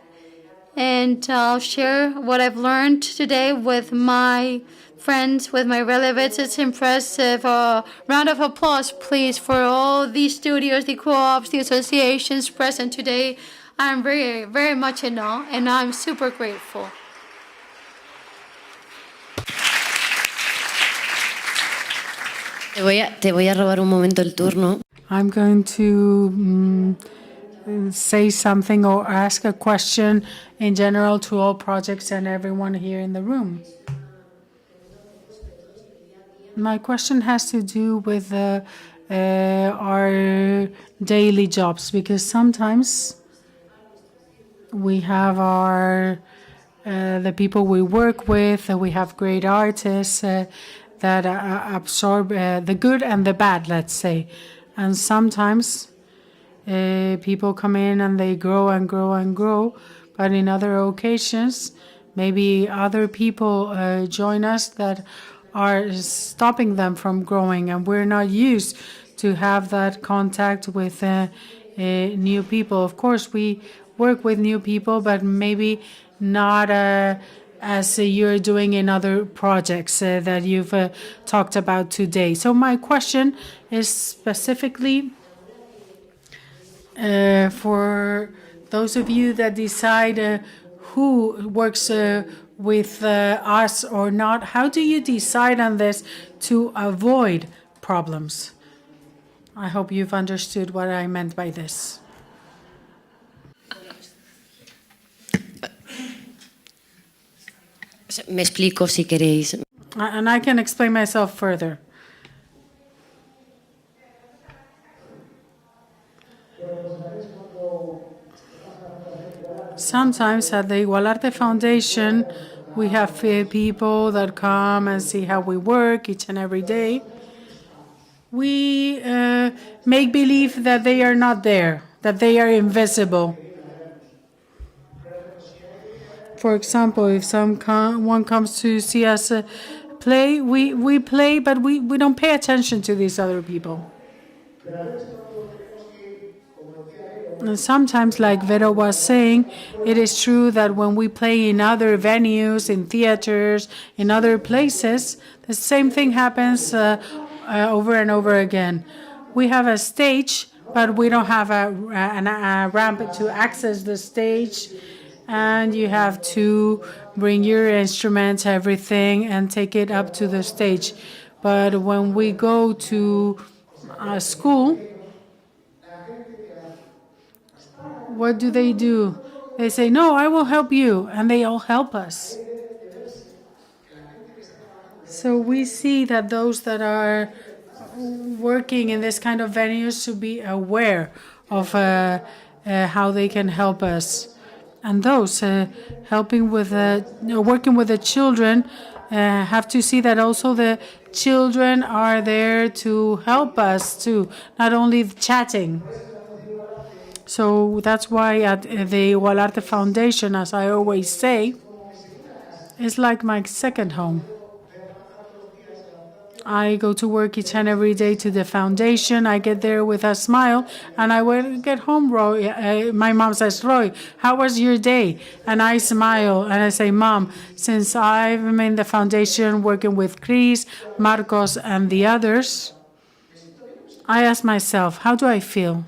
And I'll share what I've learned today with my friends, with my relatives. It's impressive. Round of applause, please, for all the studios, the co-ops, the associations present today. I'm very, very much in awe, and I'm super grateful. Te voy a robar un momento el turno. I'm going to say something or ask a question in general to all projects and everyone here in the room. My question has to do with our daily jobs, because sometimes we have the people we work with, we have great artists that absorb the good and the bad, let's say. And sometimes people come in and they grow and grow and grow, but in other occasions, maybe other people join us that are stopping them from growing, and we're not used to have that contact with new people. Of course, we work with new people, but maybe not as you're doing in other projects that you've talked about today. So my question is specifically for those of you that decide who works with us or not, how do you decide on this to avoid problems? I hope you've understood what I meant by this. Me explico si queréis. And I can explain myself further. Sometimes at the Igualarte Foundation, we have people that come and see how we work each and every day. We make believe that they are not there, that they are invisible. For example, if someone comes to see us play, we play, but we don't pay attention to these other people. And sometimes, like Vero was saying, it is true that when we play in other venues, in theaters, in other places, the same thing happens over and over again. We have a stage, but we don't have a ramp to access the stage, and you have to bring your instruments, everything, and take it up to the stage. But when we go to a school, what do? They say, no, I will help you, and they all help us. So we see that those that are working in this kind of venues should be aware of how they can help us. And those working with the children have to see that also the children are there to help us too, not only chatting. So that's why at the Igualarte Foundation, as I always say, is like my second home. I go to work each and every day to the foundation. I get there with a smile, and I will get home, Roy. My mom says, Roy, how was your day? And I smile, and I say, Mom, since I'm in the foundation working with Chris, Marcos, and the others, I ask myself, how do I feel?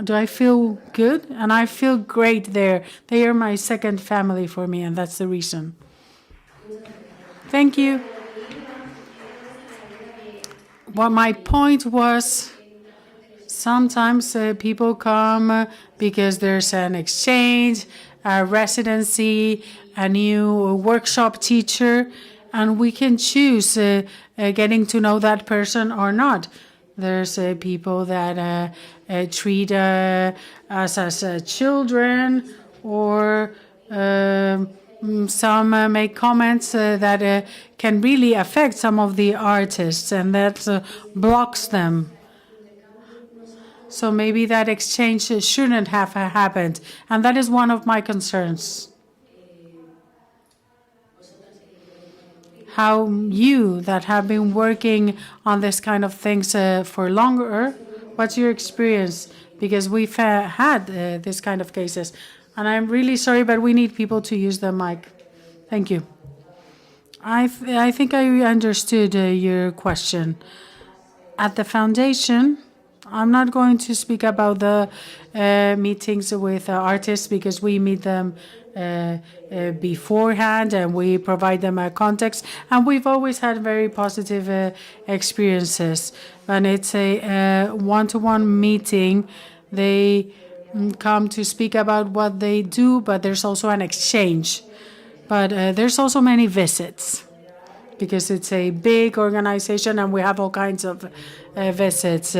Do I feel good? And I feel great there. They are my second family for me, and that's the reason. Thank you. What my point was, sometimes people come because there's an exchange, a residency, a new workshop teacher, and we can choose getting to know that person or not. There's people that treat us as children, or some make comments that can really affect some of the artists, and that blocks them. So maybe that exchange shouldn't have happened, and that is one of my concerns. How you that have been working on this kind of things for longer, what's your experience? Because we've had this kind of cases. And I'm really sorry, but we need people to use the mic. Thank you. I think I understood your question. At the foundation, I'm not going to speak about the meetings with artists, because we meet them beforehand and we provide them a context, and we've always had very positive experiences. When it's a one-to-one meeting, they come to speak about what they do, but there's also an exchange. But there's also many visits, because it's a big organization and we have all kinds of visits.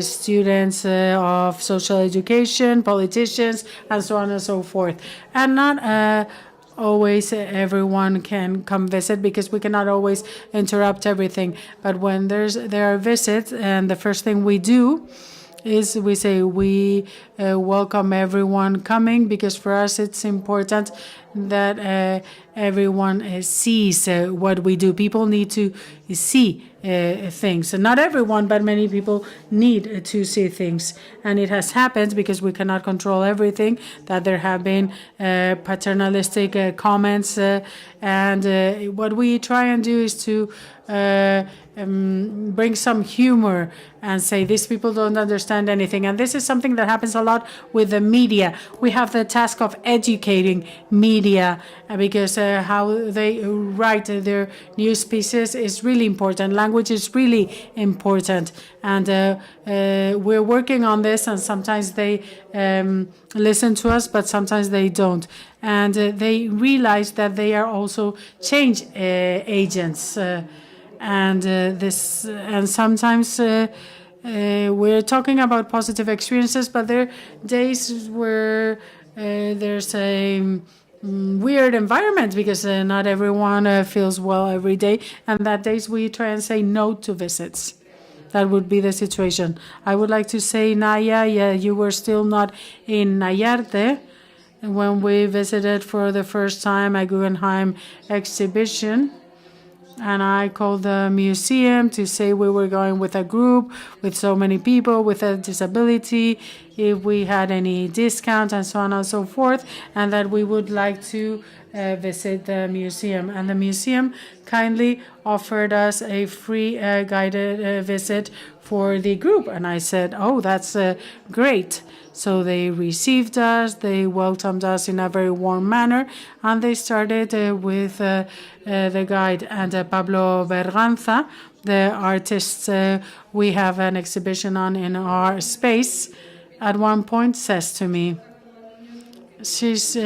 Students of social education, politicians, and so on and so forth. And not always everyone can come visit, because we cannot always interrupt everything. But when there are visits, and the first thing we do is we say we welcome everyone coming, because for us it's important that everyone sees what we do. People need to see things. And not everyone, but many people need to see things. And it has happened, because we cannot control everything, that there have been paternalistic comments. And what we try and do is to bring some humor and say these people don't understand anything. And this is something that happens a lot with the media. We have the task of educating media media, because how they write their news pieces is really important. Language is really important, and we're working on this, and sometimes they listen to us, but sometimes they don't. And they realize that they are also change agents, and sometimes we're talking about positive experiences, but there are days where there's a weird environment because not everyone feels well every day, and that days we try and say no to visits. That would be the situation. I would like to say, Naia, yeah, you were still not in Nayarte when we visited for the first time a Guggenheim exhibition. And I called the museum to say we were going with a group with so many people with a disability, if we had any discount and so on and so forth, and that we would like to visit the museum. And the museum kindly offered us a free guided visit for the group. And I said, oh, that's great. So they received us, they welcomed us in a very warm manner, and they started with the guide. And Pablo Berganza, the artist we have an exhibition on in our space, at one point says to me, she's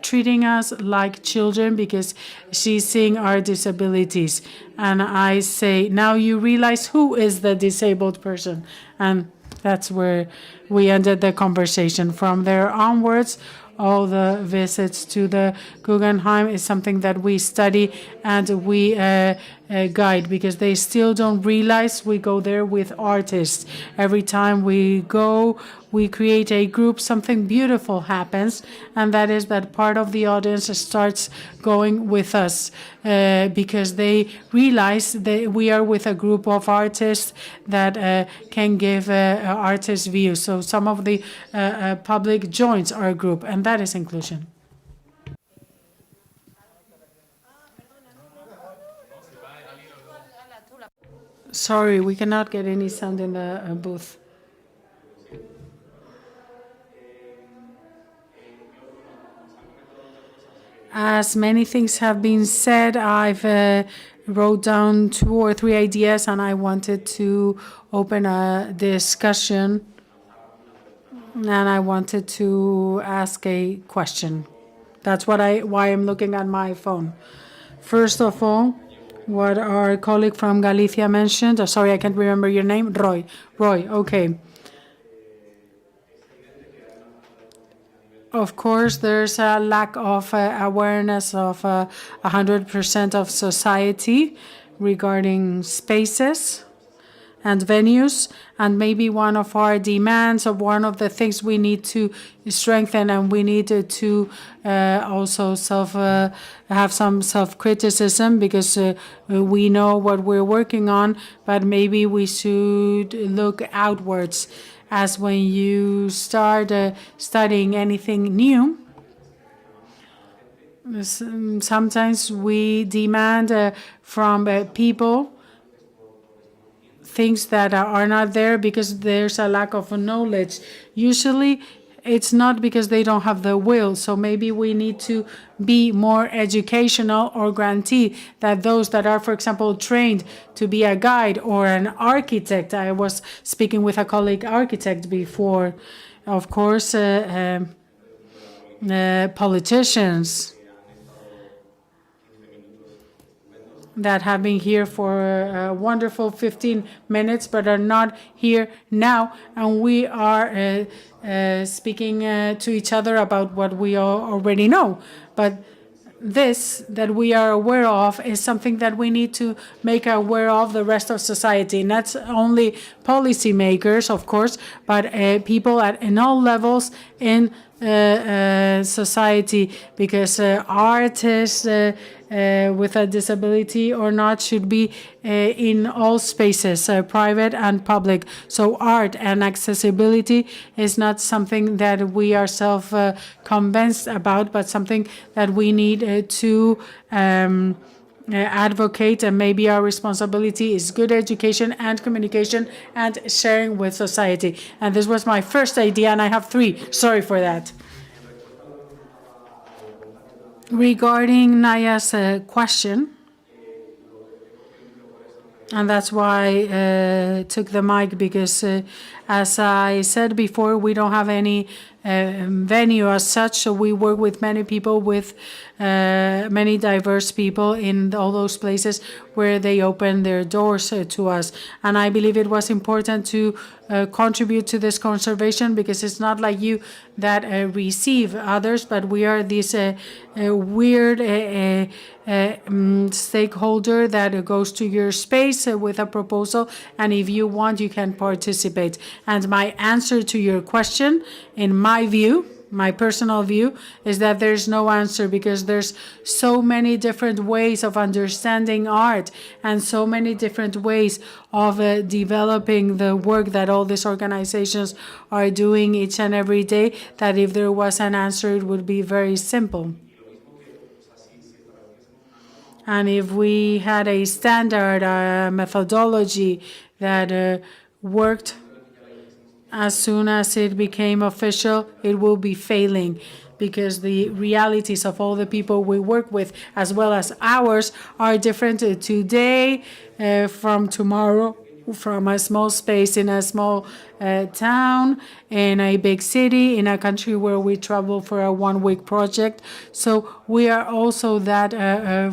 treating us like children because she's seeing our disabilities. And I say, now you realize who is the disabled person. And that's where we ended the conversation. From there onwards, all the visits to the Guggenheim is something that we study and we guide, because they still don't realize we go there with artists. Every time we go, we create a group, something beautiful happens, and that is that part of the audience starts going with us because they realize that we are with a group of artists that can give artist views. So some of the public joins our group, and that is inclusion. Sorry, we cannot get any sound in the booth. As many things have been said, I've wrote down 2 or 3 ideas, and I wanted to open a discussion, and I wanted to ask a question. That's why I'm looking at my phone. First of all, what our colleague from Galicia mentioned, sorry, I can't remember your name, Roy, okay. Of course, there's a lack of awareness of 100% of society regarding spaces and venues, and maybe one of our demands, or one of the things we need to strengthen, and we need to also have some self-criticism, because we know what we're working on, but maybe we should look outwards. As when you start studying anything new, sometimes we demand from people things that are not there because there's a lack of knowledge. Usually it's not because they don't have the will. So maybe we need to be more educational, or guarantee that those that are, for example, trained to be a guide or an architect. I was speaking with a colleague architect before. Of course, politicians that have been here for a wonderful 15 minutes but are not here now, and we are speaking to each other about what we already know. But this that we are aware of is something that we need to make aware of the rest of society, not only policymakers, of course, but people in all levels in society, because artists with a disability or not should be in all spaces, private and public. So art and accessibility is not something that we are self-convinced about, but something that we need to advocate, and maybe our responsibility is good education and communication and sharing with society. And this was my first idea, and I have 3. Sorry for that. Regarding Naya's question, and that's why I took the mic, because as I said before, we don't have any venue as such, so we work with many people, with many diverse people in all those places where they open their doors to us. And I believe it was important to contribute to this conservation, because it's not like you that receive others, but we are this weird stakeholder that goes to your space with a proposal, and if you want, you can participate. And my answer to your question, in my view, my personal view, is that there's no answer, because there's so many different ways of understanding art and so many different ways of developing the work that all these organizations are doing each and every day, that if there was an answer, it would be very simple. And if we had a standard methodology that worked as soon as it became official, it will be failing, because the realities of all the people we work with, as well as ours, are different today from tomorrow, from a small space in a small town, in a big city, in a country where we travel for a one-week project. So we are also that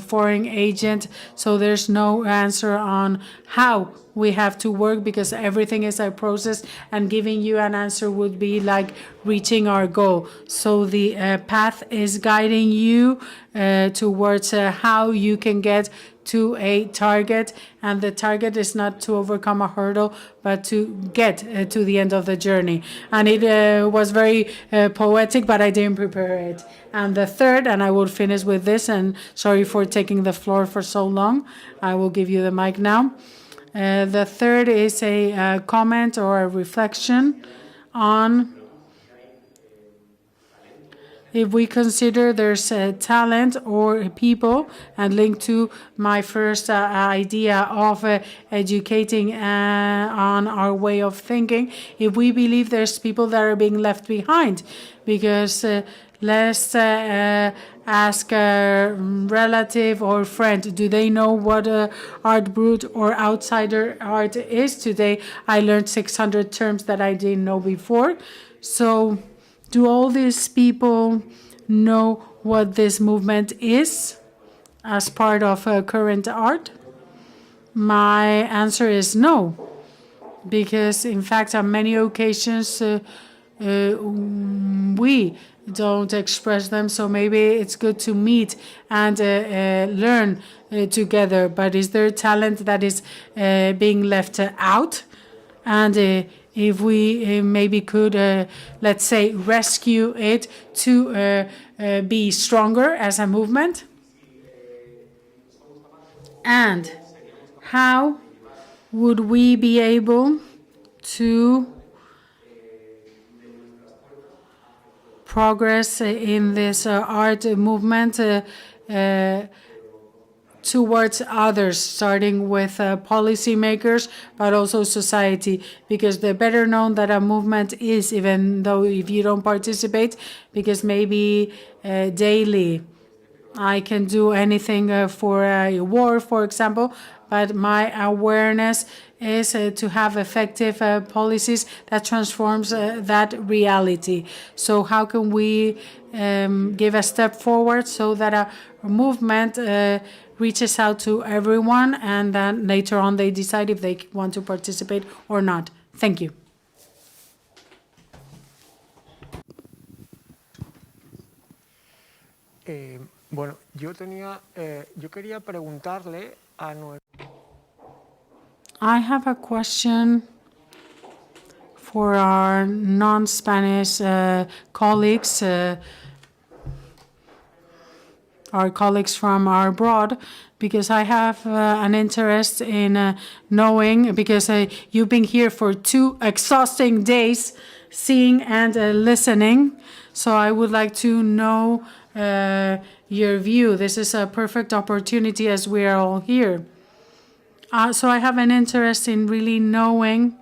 foreign agent, so there's no answer on how we have to work, because everything is a process, and giving you an answer would be like reaching our goal. So the path is guiding you towards how you can get to a target, and the target is not to overcome a hurdle, but to get to the end of the journey. And it was very poetic, but I didn't prepare it. And the third, and I will finish with this, and sorry for taking the floor for so long, I will give you the mic now. The third is a comment or a reflection on if we consider there's talent or people, and linked to my first idea of educating on our way of thinking, if we believe there's people that are being left behind, because let's ask a relative or friend, do they know what art brut or outsider art is today? I learned 600 terms that I didn't know before. So do all these people know what this movement is as part of current art? My answer is no, because in fact on many occasions we don't express them, so maybe it's good to meet and learn together. But is there talent that is being left out? And if we maybe could, let's say, rescue it to be stronger as a movement? And how would we be able to progress in this art movement towards others, starting with policymakers, but also society? Because the better known that a movement is, even though if you don't participate, because maybe daily I can do anything for a war, for example, but my awareness is to have effective policies that transforms that reality. So how can we give a step forward so that a movement reaches out to everyone, and then later on they decide if they want to participate or not? Thank you. Bueno, yo quería preguntarle a I have a question for our non-Spanish colleagues, our colleagues from abroad, because I have an interest in knowing, because you've been here for 2 exhausting days, seeing and listening. So I would like to know your view. This is a perfect opportunity as we are all here. So I have an interest in really knowing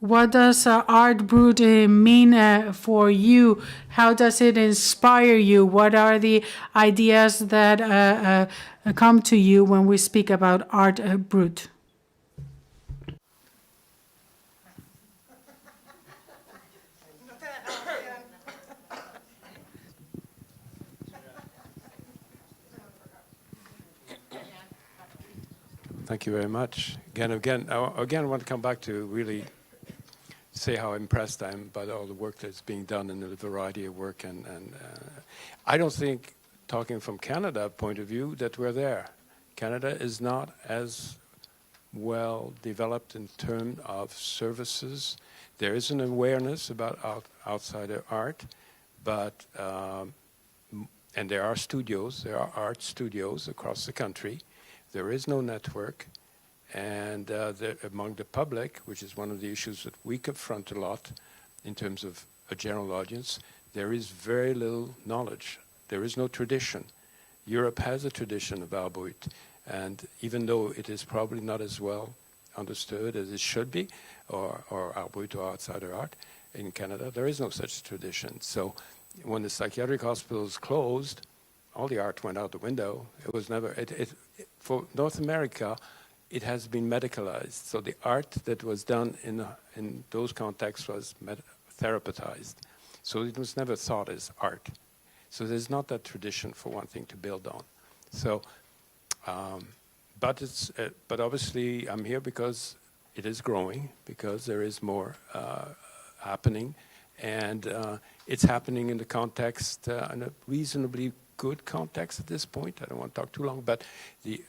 what does Art Brut mean for you? How does it inspire you? What are the ideas that come to you when we speak about Art Brut? Thank you very much. Again, I want to come back to really say how impressed I am by all the work that's being done and the variety of work. And I don't think, talking from Canada point of view, that we're there. Canada is not as well developed in terms of services. There is an awareness about outsider art, but and there are studios, there are art studios across the country. There is no network, and among the public, which is one of the issues that we confront a lot in terms of a general audience, there is very little knowledge. There is no tradition. Europe has a tradition of Art Brut, and even though it is probably not as well understood as it should be, or Art Brut or outsider art, in Canada, there is no such tradition. So when the psychiatric hospitals closed, all the art went out the window. It was never, for North America, it has been medicalized. So the art that was done in those contexts was therapeuticized. So it was never thought as art. So there's not that tradition, for one thing, to build on. So, but obviously I'm here because it is growing, because there is more happening, and it's happening in the context, in a reasonably good context at this point. I don't want to talk too long, but the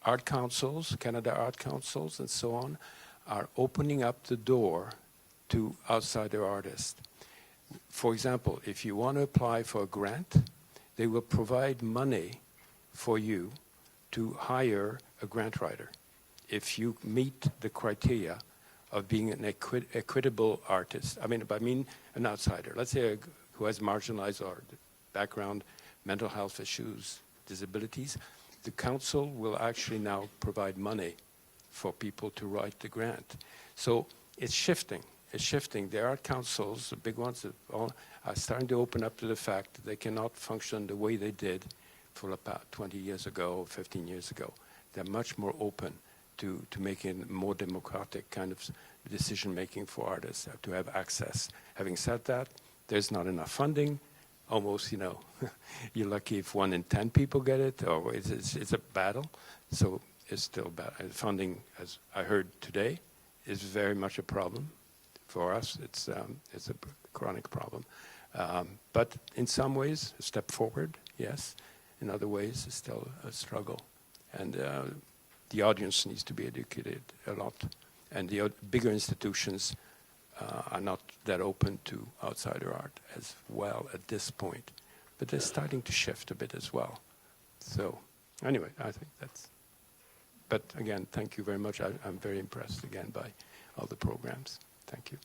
art councils, Canada Art Councils and so on, are opening up the door to outsider artists. For example, if you want to apply for a grant, they will provide money for you to hire a grant writer if you meet the criteria of being an equitable artist. I mean an outsider. Let's say who has marginalized art background, mental health issues, disabilities. The council will actually now provide money for people to write the grant. So it's shifting. It's shifting. The art councils, the big ones, are starting to open up to the fact that they cannot function the way they did for about 20 years ago, 15 years ago. They're much more open to making more democratic kind of decision-making for artists, to have access. Having said that, there's not enough funding. Almost, you're lucky if 1 in 10 people get it, or it's a battle. So it's still bad. Funding, as I heard today, is very much a problem for us. It's a chronic problem. But in some ways, a step forward, yes. In other ways, it's still a struggle. And the audience needs to be educated a lot. And the bigger institutions are not that open to outsider art as well at this point. But they're starting to shift a bit as well. So anyway, I think that's... But again, thank you very much. I'm very impressed again by all the programs. Thank you.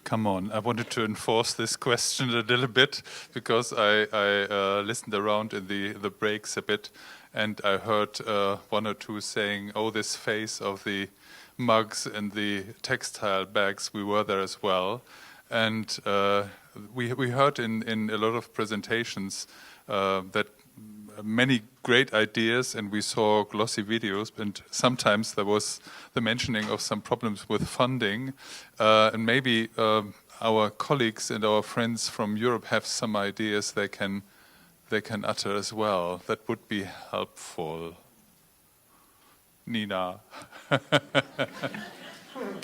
Come on, I wanted to enforce this question a little bit because I listened around in the breaks a bit, and I heard 1 or 2 saying, oh, this phase of the mugs and the textile bags, we were there as well. And we heard in a lot of presentations that many great ideas, and we saw glossy videos, and sometimes there was the mentioning of some problems with funding, and maybe our colleagues and our friends from Europe have some ideas they can utter as well. That would be helpful. Nina.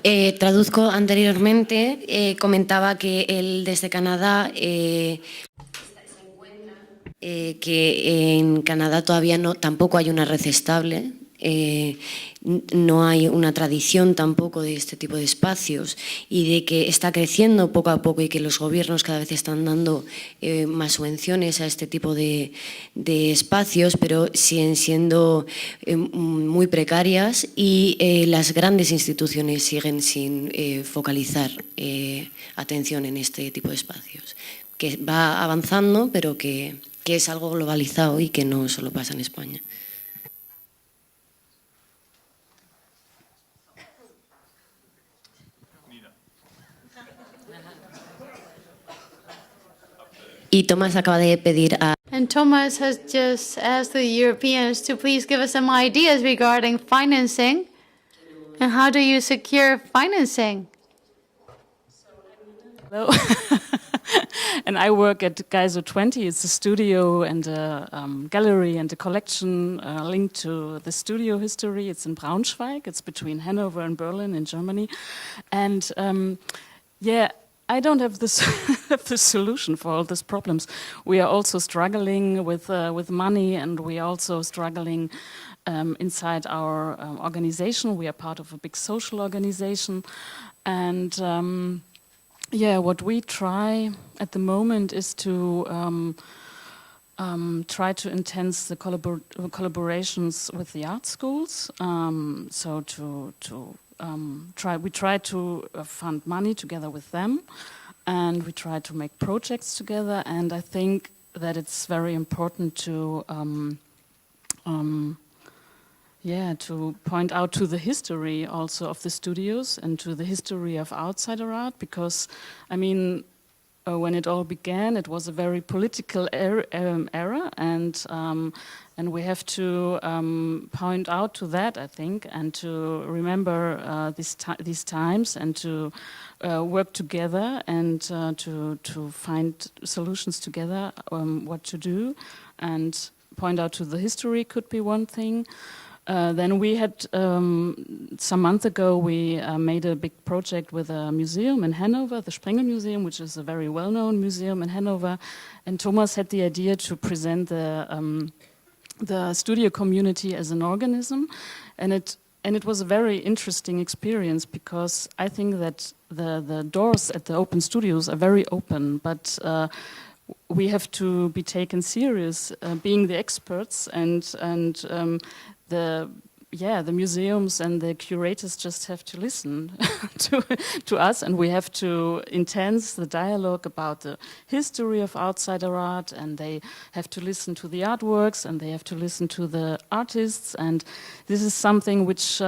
Traduzco anteriormente, comentaba que desde Canadá que en Canadá todavía tampoco hay una red estable, no hay una tradición tampoco de este tipo de espacios y de que está creciendo poco a poco y que los gobiernos cada vez están dando más subvenciones a este tipo de espacios, pero siguen siendo muy precarias y las grandes instituciones siguen sin focalizar atención en este tipo de espacios. que va avanzando, pero que es algo globalizado y que no solo pasa en España. Y Tomás acaba de pedir a... And Thomas has just asked the Europeans to please give us some ideas regarding financing. And how do you secure financing? Hello. And I work at Geyser 20. It's a studio and a gallery and a collection linked to the studio history. It's in Braunschweig. It's between Hanover and Berlin in Germany. And yeah, I don't have the solution for all these problems. We are also struggling with money, and we are also struggling inside our organization. We are part of a big social organization, and yeah, what we try at the moment is to try to enhance the collaborations with the art schools. So we try to fund money together with them, and we try to make projects together. And I think that it's very important to to point out to the history also of the studios and to the history of outsider art, because I mean, when it all began, it was a very political era, and we have to point out to that, I think, and to remember these times, and to work together, and to find solutions together, what to do, and point out to the history could be one thing. Then we had, some months ago, we made a big project with a museum in Hanover, the Sprengel Museum, which is a very well-known museum in Hanover. And Thomas had the idea to present the studio community as an organism. And it was a very interesting experience, because I think that the doors at the open studios are very open, but we have to be taken serious, being the experts, and the museums and the curators just have to listen to us, and we have to enhance the dialogue about the history of outsider art, and they have to listen to the artworks, and they have to listen to the artists, and this is something which,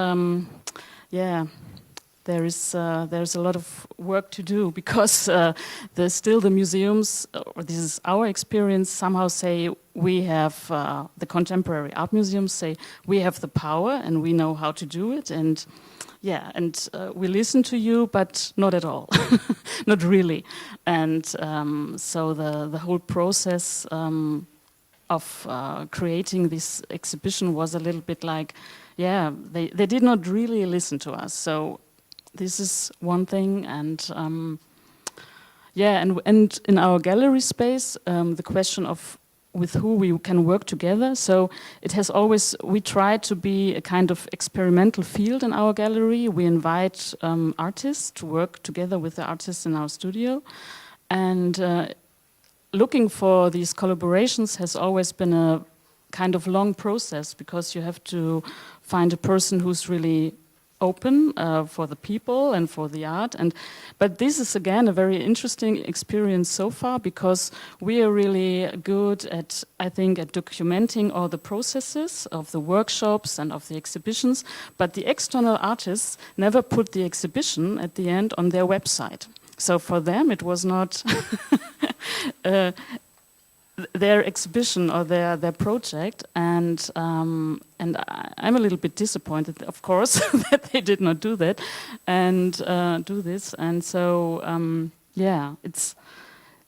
there's a lot of work to do, because still the museums, or this is our experience, somehow say we have, the contemporary art museums say we have the power and we know how to do it, and we listen to you, but not at all, not really. And so the whole process of creating this exhibition was a little bit like, they did not really listen to us. So this is one thing, and and in our gallery space, the question of with who we can work together. So it has always, we try to be a kind of experimental field in our gallery. We invite artists to work together with the artists in our studio, and looking for these collaborations has always been a kind of long process, because you have to find a person who's really open for the people and for the art, but this is again a very interesting experience so far, because we are really good at, I think, at documenting all the processes of the workshops and of the exhibitions, but the external artists never put the exhibition at the end on their website. So for them it was not their exhibition or their project, and I'm a little bit disappointed, of course, that they did not do that and do this. And so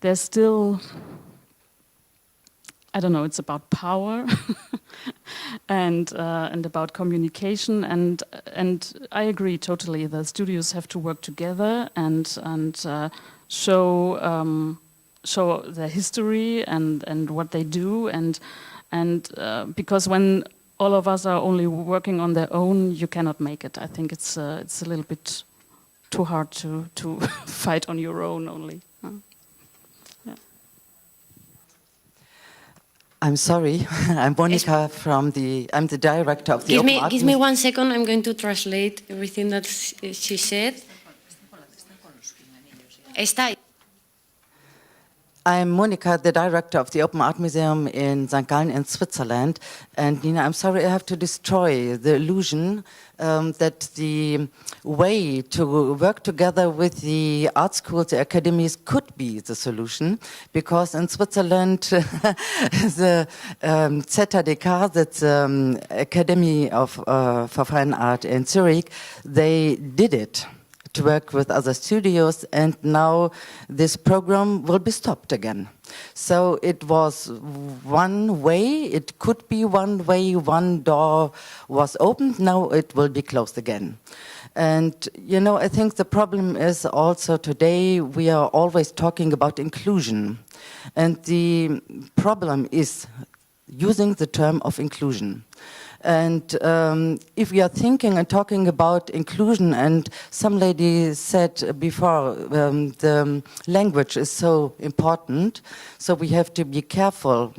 there's still, I don't know, it's about power and about communication, and I agree totally. The studios have to work together and show their history and what they do, and because when all of us are only working on their own, you cannot make it. I think it's a little bit too hard to fight on your own only. I'm sorry, I'm Monica I'm the director of the Open Art Give me 1 second, I'm going to translate everything that she said. Está ahí. I'm Monika, the director of the Open Art Museum in St. Gallen in Switzerland. And Nina, I'm sorry I have to destroy the illusion that the way to work together with the art schools, the academies, could be the solution. Because in Switzerland, the ZHDK, that's Academy for Fine Art in Zurich, they did it to work with other studios, and now this program will be stopped again. So it was one way, it could be one way, one door was opened, now it will be closed again. And, you know, I think the problem is also today we are always talking about inclusion. And the problem is using the term of inclusion. And if we are thinking and talking about inclusion, and some lady said before, the language is so important, so we have to be careful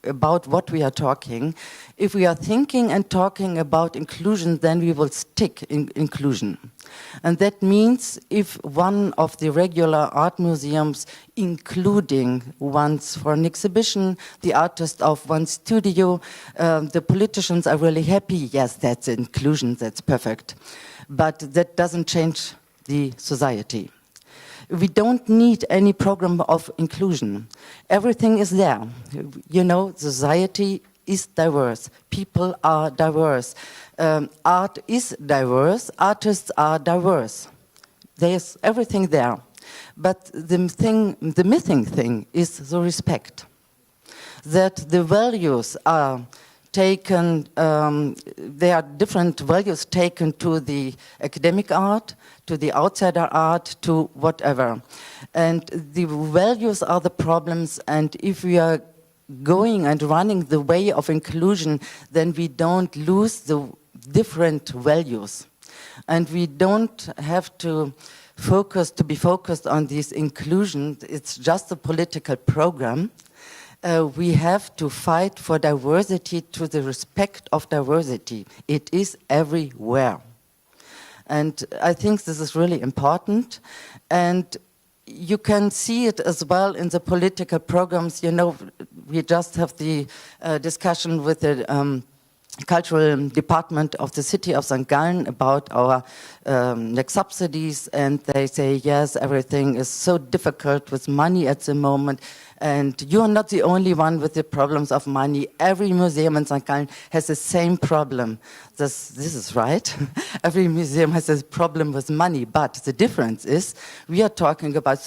about what we are talking. If we are thinking and talking about inclusion, then we will stick in inclusion. And that means if one of the regular art museums, including ones for an exhibition, the artist of one studio, the politicians are really happy, yes, that's inclusion, that's perfect. But that doesn't change the society. We don't need any program of inclusion. Everything is there. You know, society is diverse. People are diverse. Art is diverse. Artists are diverse. There's everything there. But the missing thing is the respect. That the values are taken, there are different values taken to the academic art, to the outsider art, to whatever. And the values are the problems, and if we are going and running the way of inclusion, then we don't lose the different values. And we don't have to be focused on this inclusion. It's just a political program. We have to fight for diversity, to the respect of diversity. It is everywhere. And I think this is really important. And you can see it as well in the political programs. You know, we just have the discussion with the cultural department of the city of St. Gallen about our next subsidies, and they say, yes, everything is so difficult with money at the moment, and you're not the only one with the problems of money. Every museum in St. Gallen has the same problem. This is right. Every museum has a problem with money, but the difference is we are talking about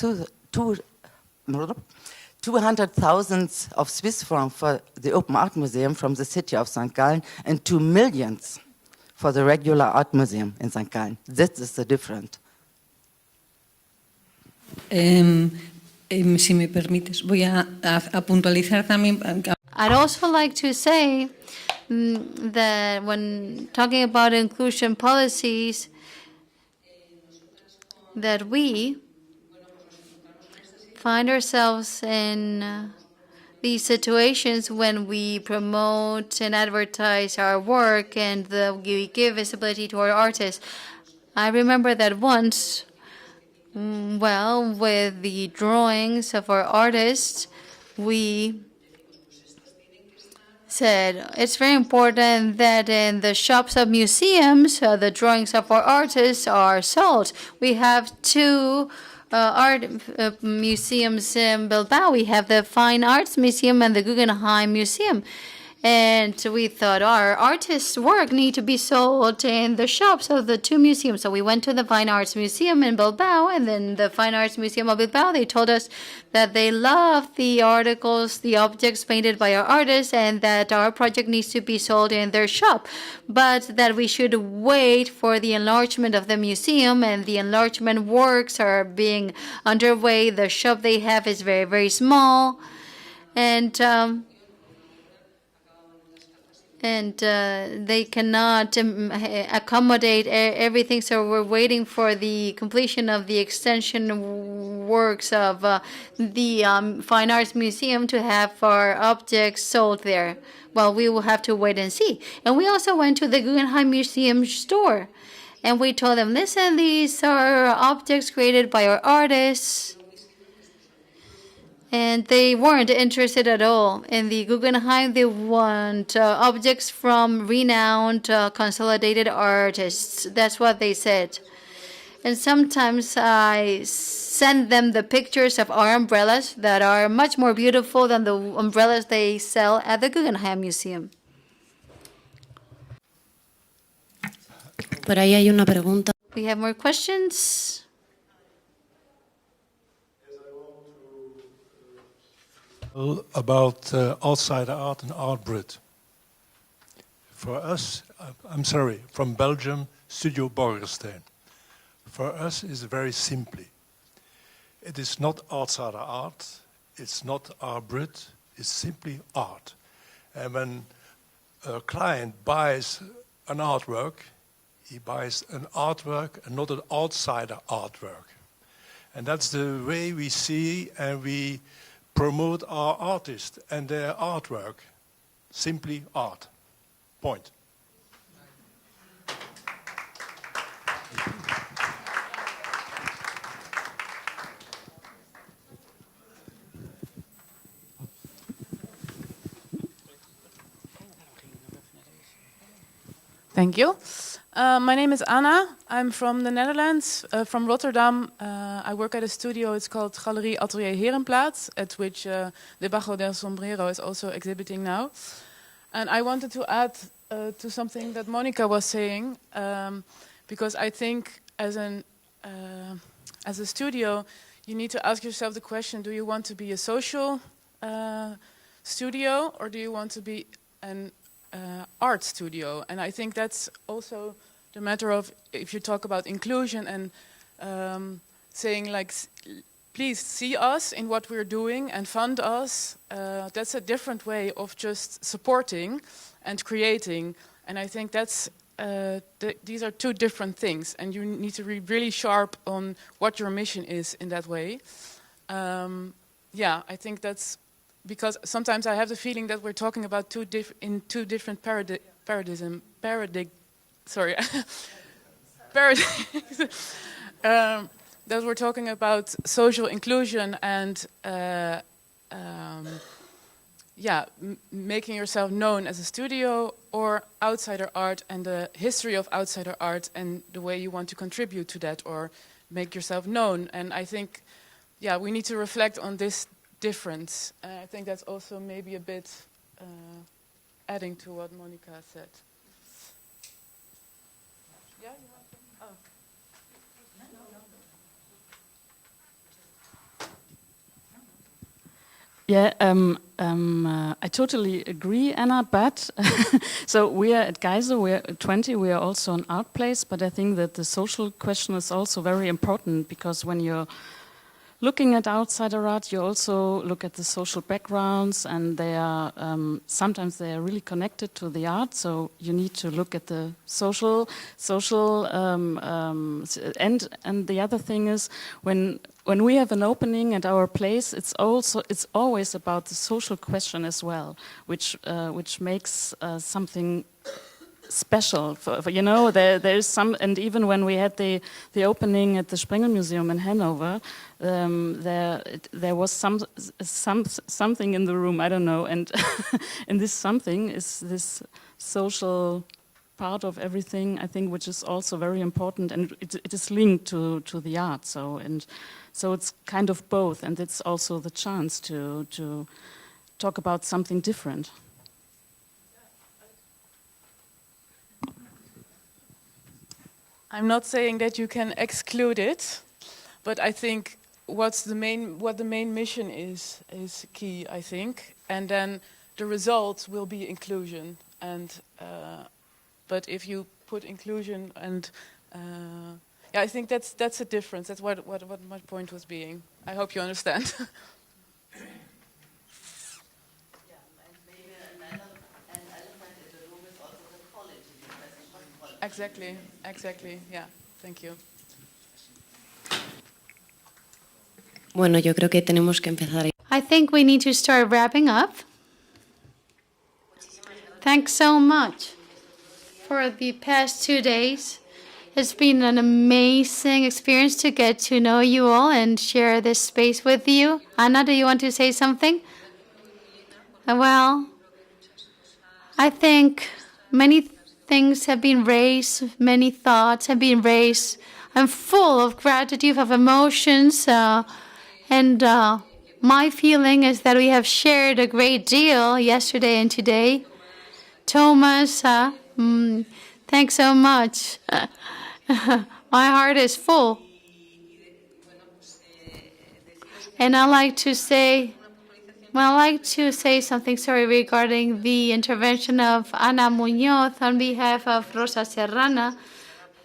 200,000 of Swiss francs for the Open Art Museum from the city of St. Gallen and 2 million for the regular art museum in St. Gallen. This is the difference. Si me permites, voy a puntualizar también. I'd also like to say that when talking about inclusion policies, that we find ourselves in these situations when we promote and advertise our work and we give visibility to our artists. I remember that once, well, with the drawings of our artists, we said it's very important that in the shops of museums, the drawings of our artists are sold. We have two art museums in Bilbao. We have the Fine Arts Museum and the Guggenheim Museum. And we thought our artists' work need to be sold in the shops of the two museums. So we went to the Fine Arts Museum in Bilbao, and then the Fine Arts Museum of Bilbao, they told us that they love the articles, the objects painted by our artists, and that our project needs to be sold in their shop. But that we should wait for the enlargement of the museum, and the enlargement works are being underway. The shop they have is very, very small. And they cannot accommodate everything, so we're waiting for the completion of the extension works of the Fine Arts Museum to have our objects sold there. Well, we will have to wait and see. And we also went to the Guggenheim Museum store, and we told them, listen, these are objects created by our artists, And they weren't interested at all. In the Guggenheim, they want objects from renowned, consolidated artists. That's what they said. And sometimes I send them the pictures of our umbrellas that are much more beautiful than the umbrellas they sell at the Guggenheim Museum. Por ahí hay una pregunta. We have more questions? About outsider art and art Brut. For us, I'm sorry, from Belgium, Studio Borgerstein. For us, it's very simply. It is not outsider art, it's not art Brut, it's simply art. And when a client buys an artwork, he buys an artwork and not an outsider artwork. And that's the way we see and we promote our artists and their artwork. Simply art. Point. Thank you. My name is Anna. I'm from the Netherlands, from Rotterdam. I work at a studio. It's called Galerie Atelier Herenplaats, at which Debajo del Sombrero is also exhibiting now. And I wanted to add to something that Monica was saying, because I think as a studio, you need to ask yourself the question, do you want to be a social studio or do you want to be an art studio? And I think that's also the matter of, if you talk about inclusion and saying like, please see us in what we're doing and fund us, that's a different way of just supporting and creating. And I think that's these are two different things, and you need to be really sharp on what your mission is in that way. Yeah, I think that's because sometimes I have the feeling that we're talking about two different paradigms. That we're talking about social inclusion and making yourself known as a studio, or outsider art and the history of outsider art and the way you want to contribute to that or make yourself known. And I think, yeah, we need to reflect on this difference. I think that's also maybe a bit adding to what Monica said. Yeah, you want to? Oh. Yeah, I totally agree, Anna, but so we are at Geyser, we are 20, we are also an art place, but I think that the social question is also very important, because when you're looking at outsider art, you also look at the social backgrounds, and they are sometimes they are really connected to the art. So you need to look at the social, and the other thing is when we have an opening at our place, it's always about the social question as well, which makes something special. For you know, there is some, and even when we had the opening at the Sprengel Museum in Hanover, there was something in the room, I don't know, and and this something is this social part of everything, I think, which is also very important, and it is linked to the art. So it's kind of both, and it's also the chance to talk about something different. I'm not saying that you can exclude it, but I think what the main mission is key, I think, and then the result will be inclusion. And but if you put inclusion and yeah, I think that's a difference. That's what my point was being. I hope you understand. Exactly. Yeah, thank you. Bueno, yo creo que tenemos que empezar. I think we need to start wrapping up. Thanks so much for the past 2 days. It's been an amazing experience to get to know you all and share this space with you. Anna, do you want to say something? Well, I think many things have been raised, many thoughts have been raised. I'm full of gratitude, of emotions, and my feeling is that we have shared a great deal yesterday and today. Thomas, thanks so much. My heart is full. And I'd like to say something, regarding the intervention of Ana Muñoz on behalf of Rosa Serrana,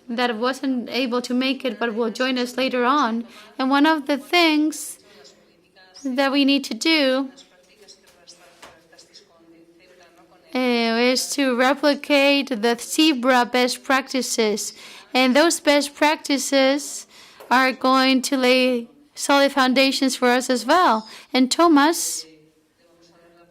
that wasn't able to make it but will join us later on. And one of the things that we need to do is to replicate the zebra best practices. And those best practices are going to lay solid foundations for us as well. And Thomas,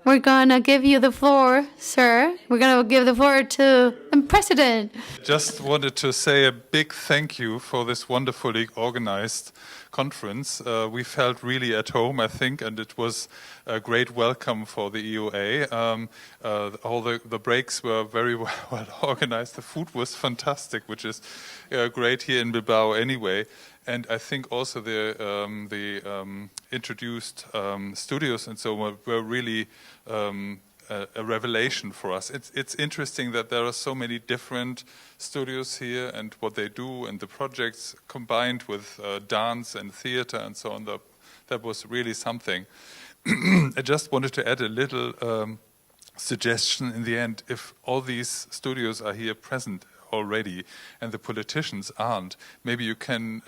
we're going to give you the floor, sir. We're going to give the floor to the president. Just wanted to say a big thank you for this wonderfully organized conference. We felt really at home, I think, and it was a great welcome for the EOA. All the breaks were very well organized. The food was fantastic, which is great here in Bilbao anyway. And I think also the introduced studios and so on were really a revelation for us. It's interesting that there are so many different studios here and what they do and the projects combined with dance and theater and so on. That was really something. I just wanted to add a little suggestion in the end. If all these studios are here present already and the politicians aren't, maybe you can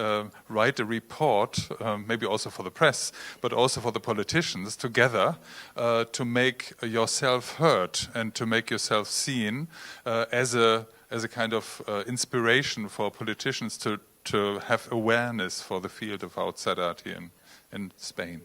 write a report, maybe also for the press, but also for the politicians together to make yourself heard and to make yourself seen as a kind of inspiration for politicians to have awareness for the field of outside art here in Spain.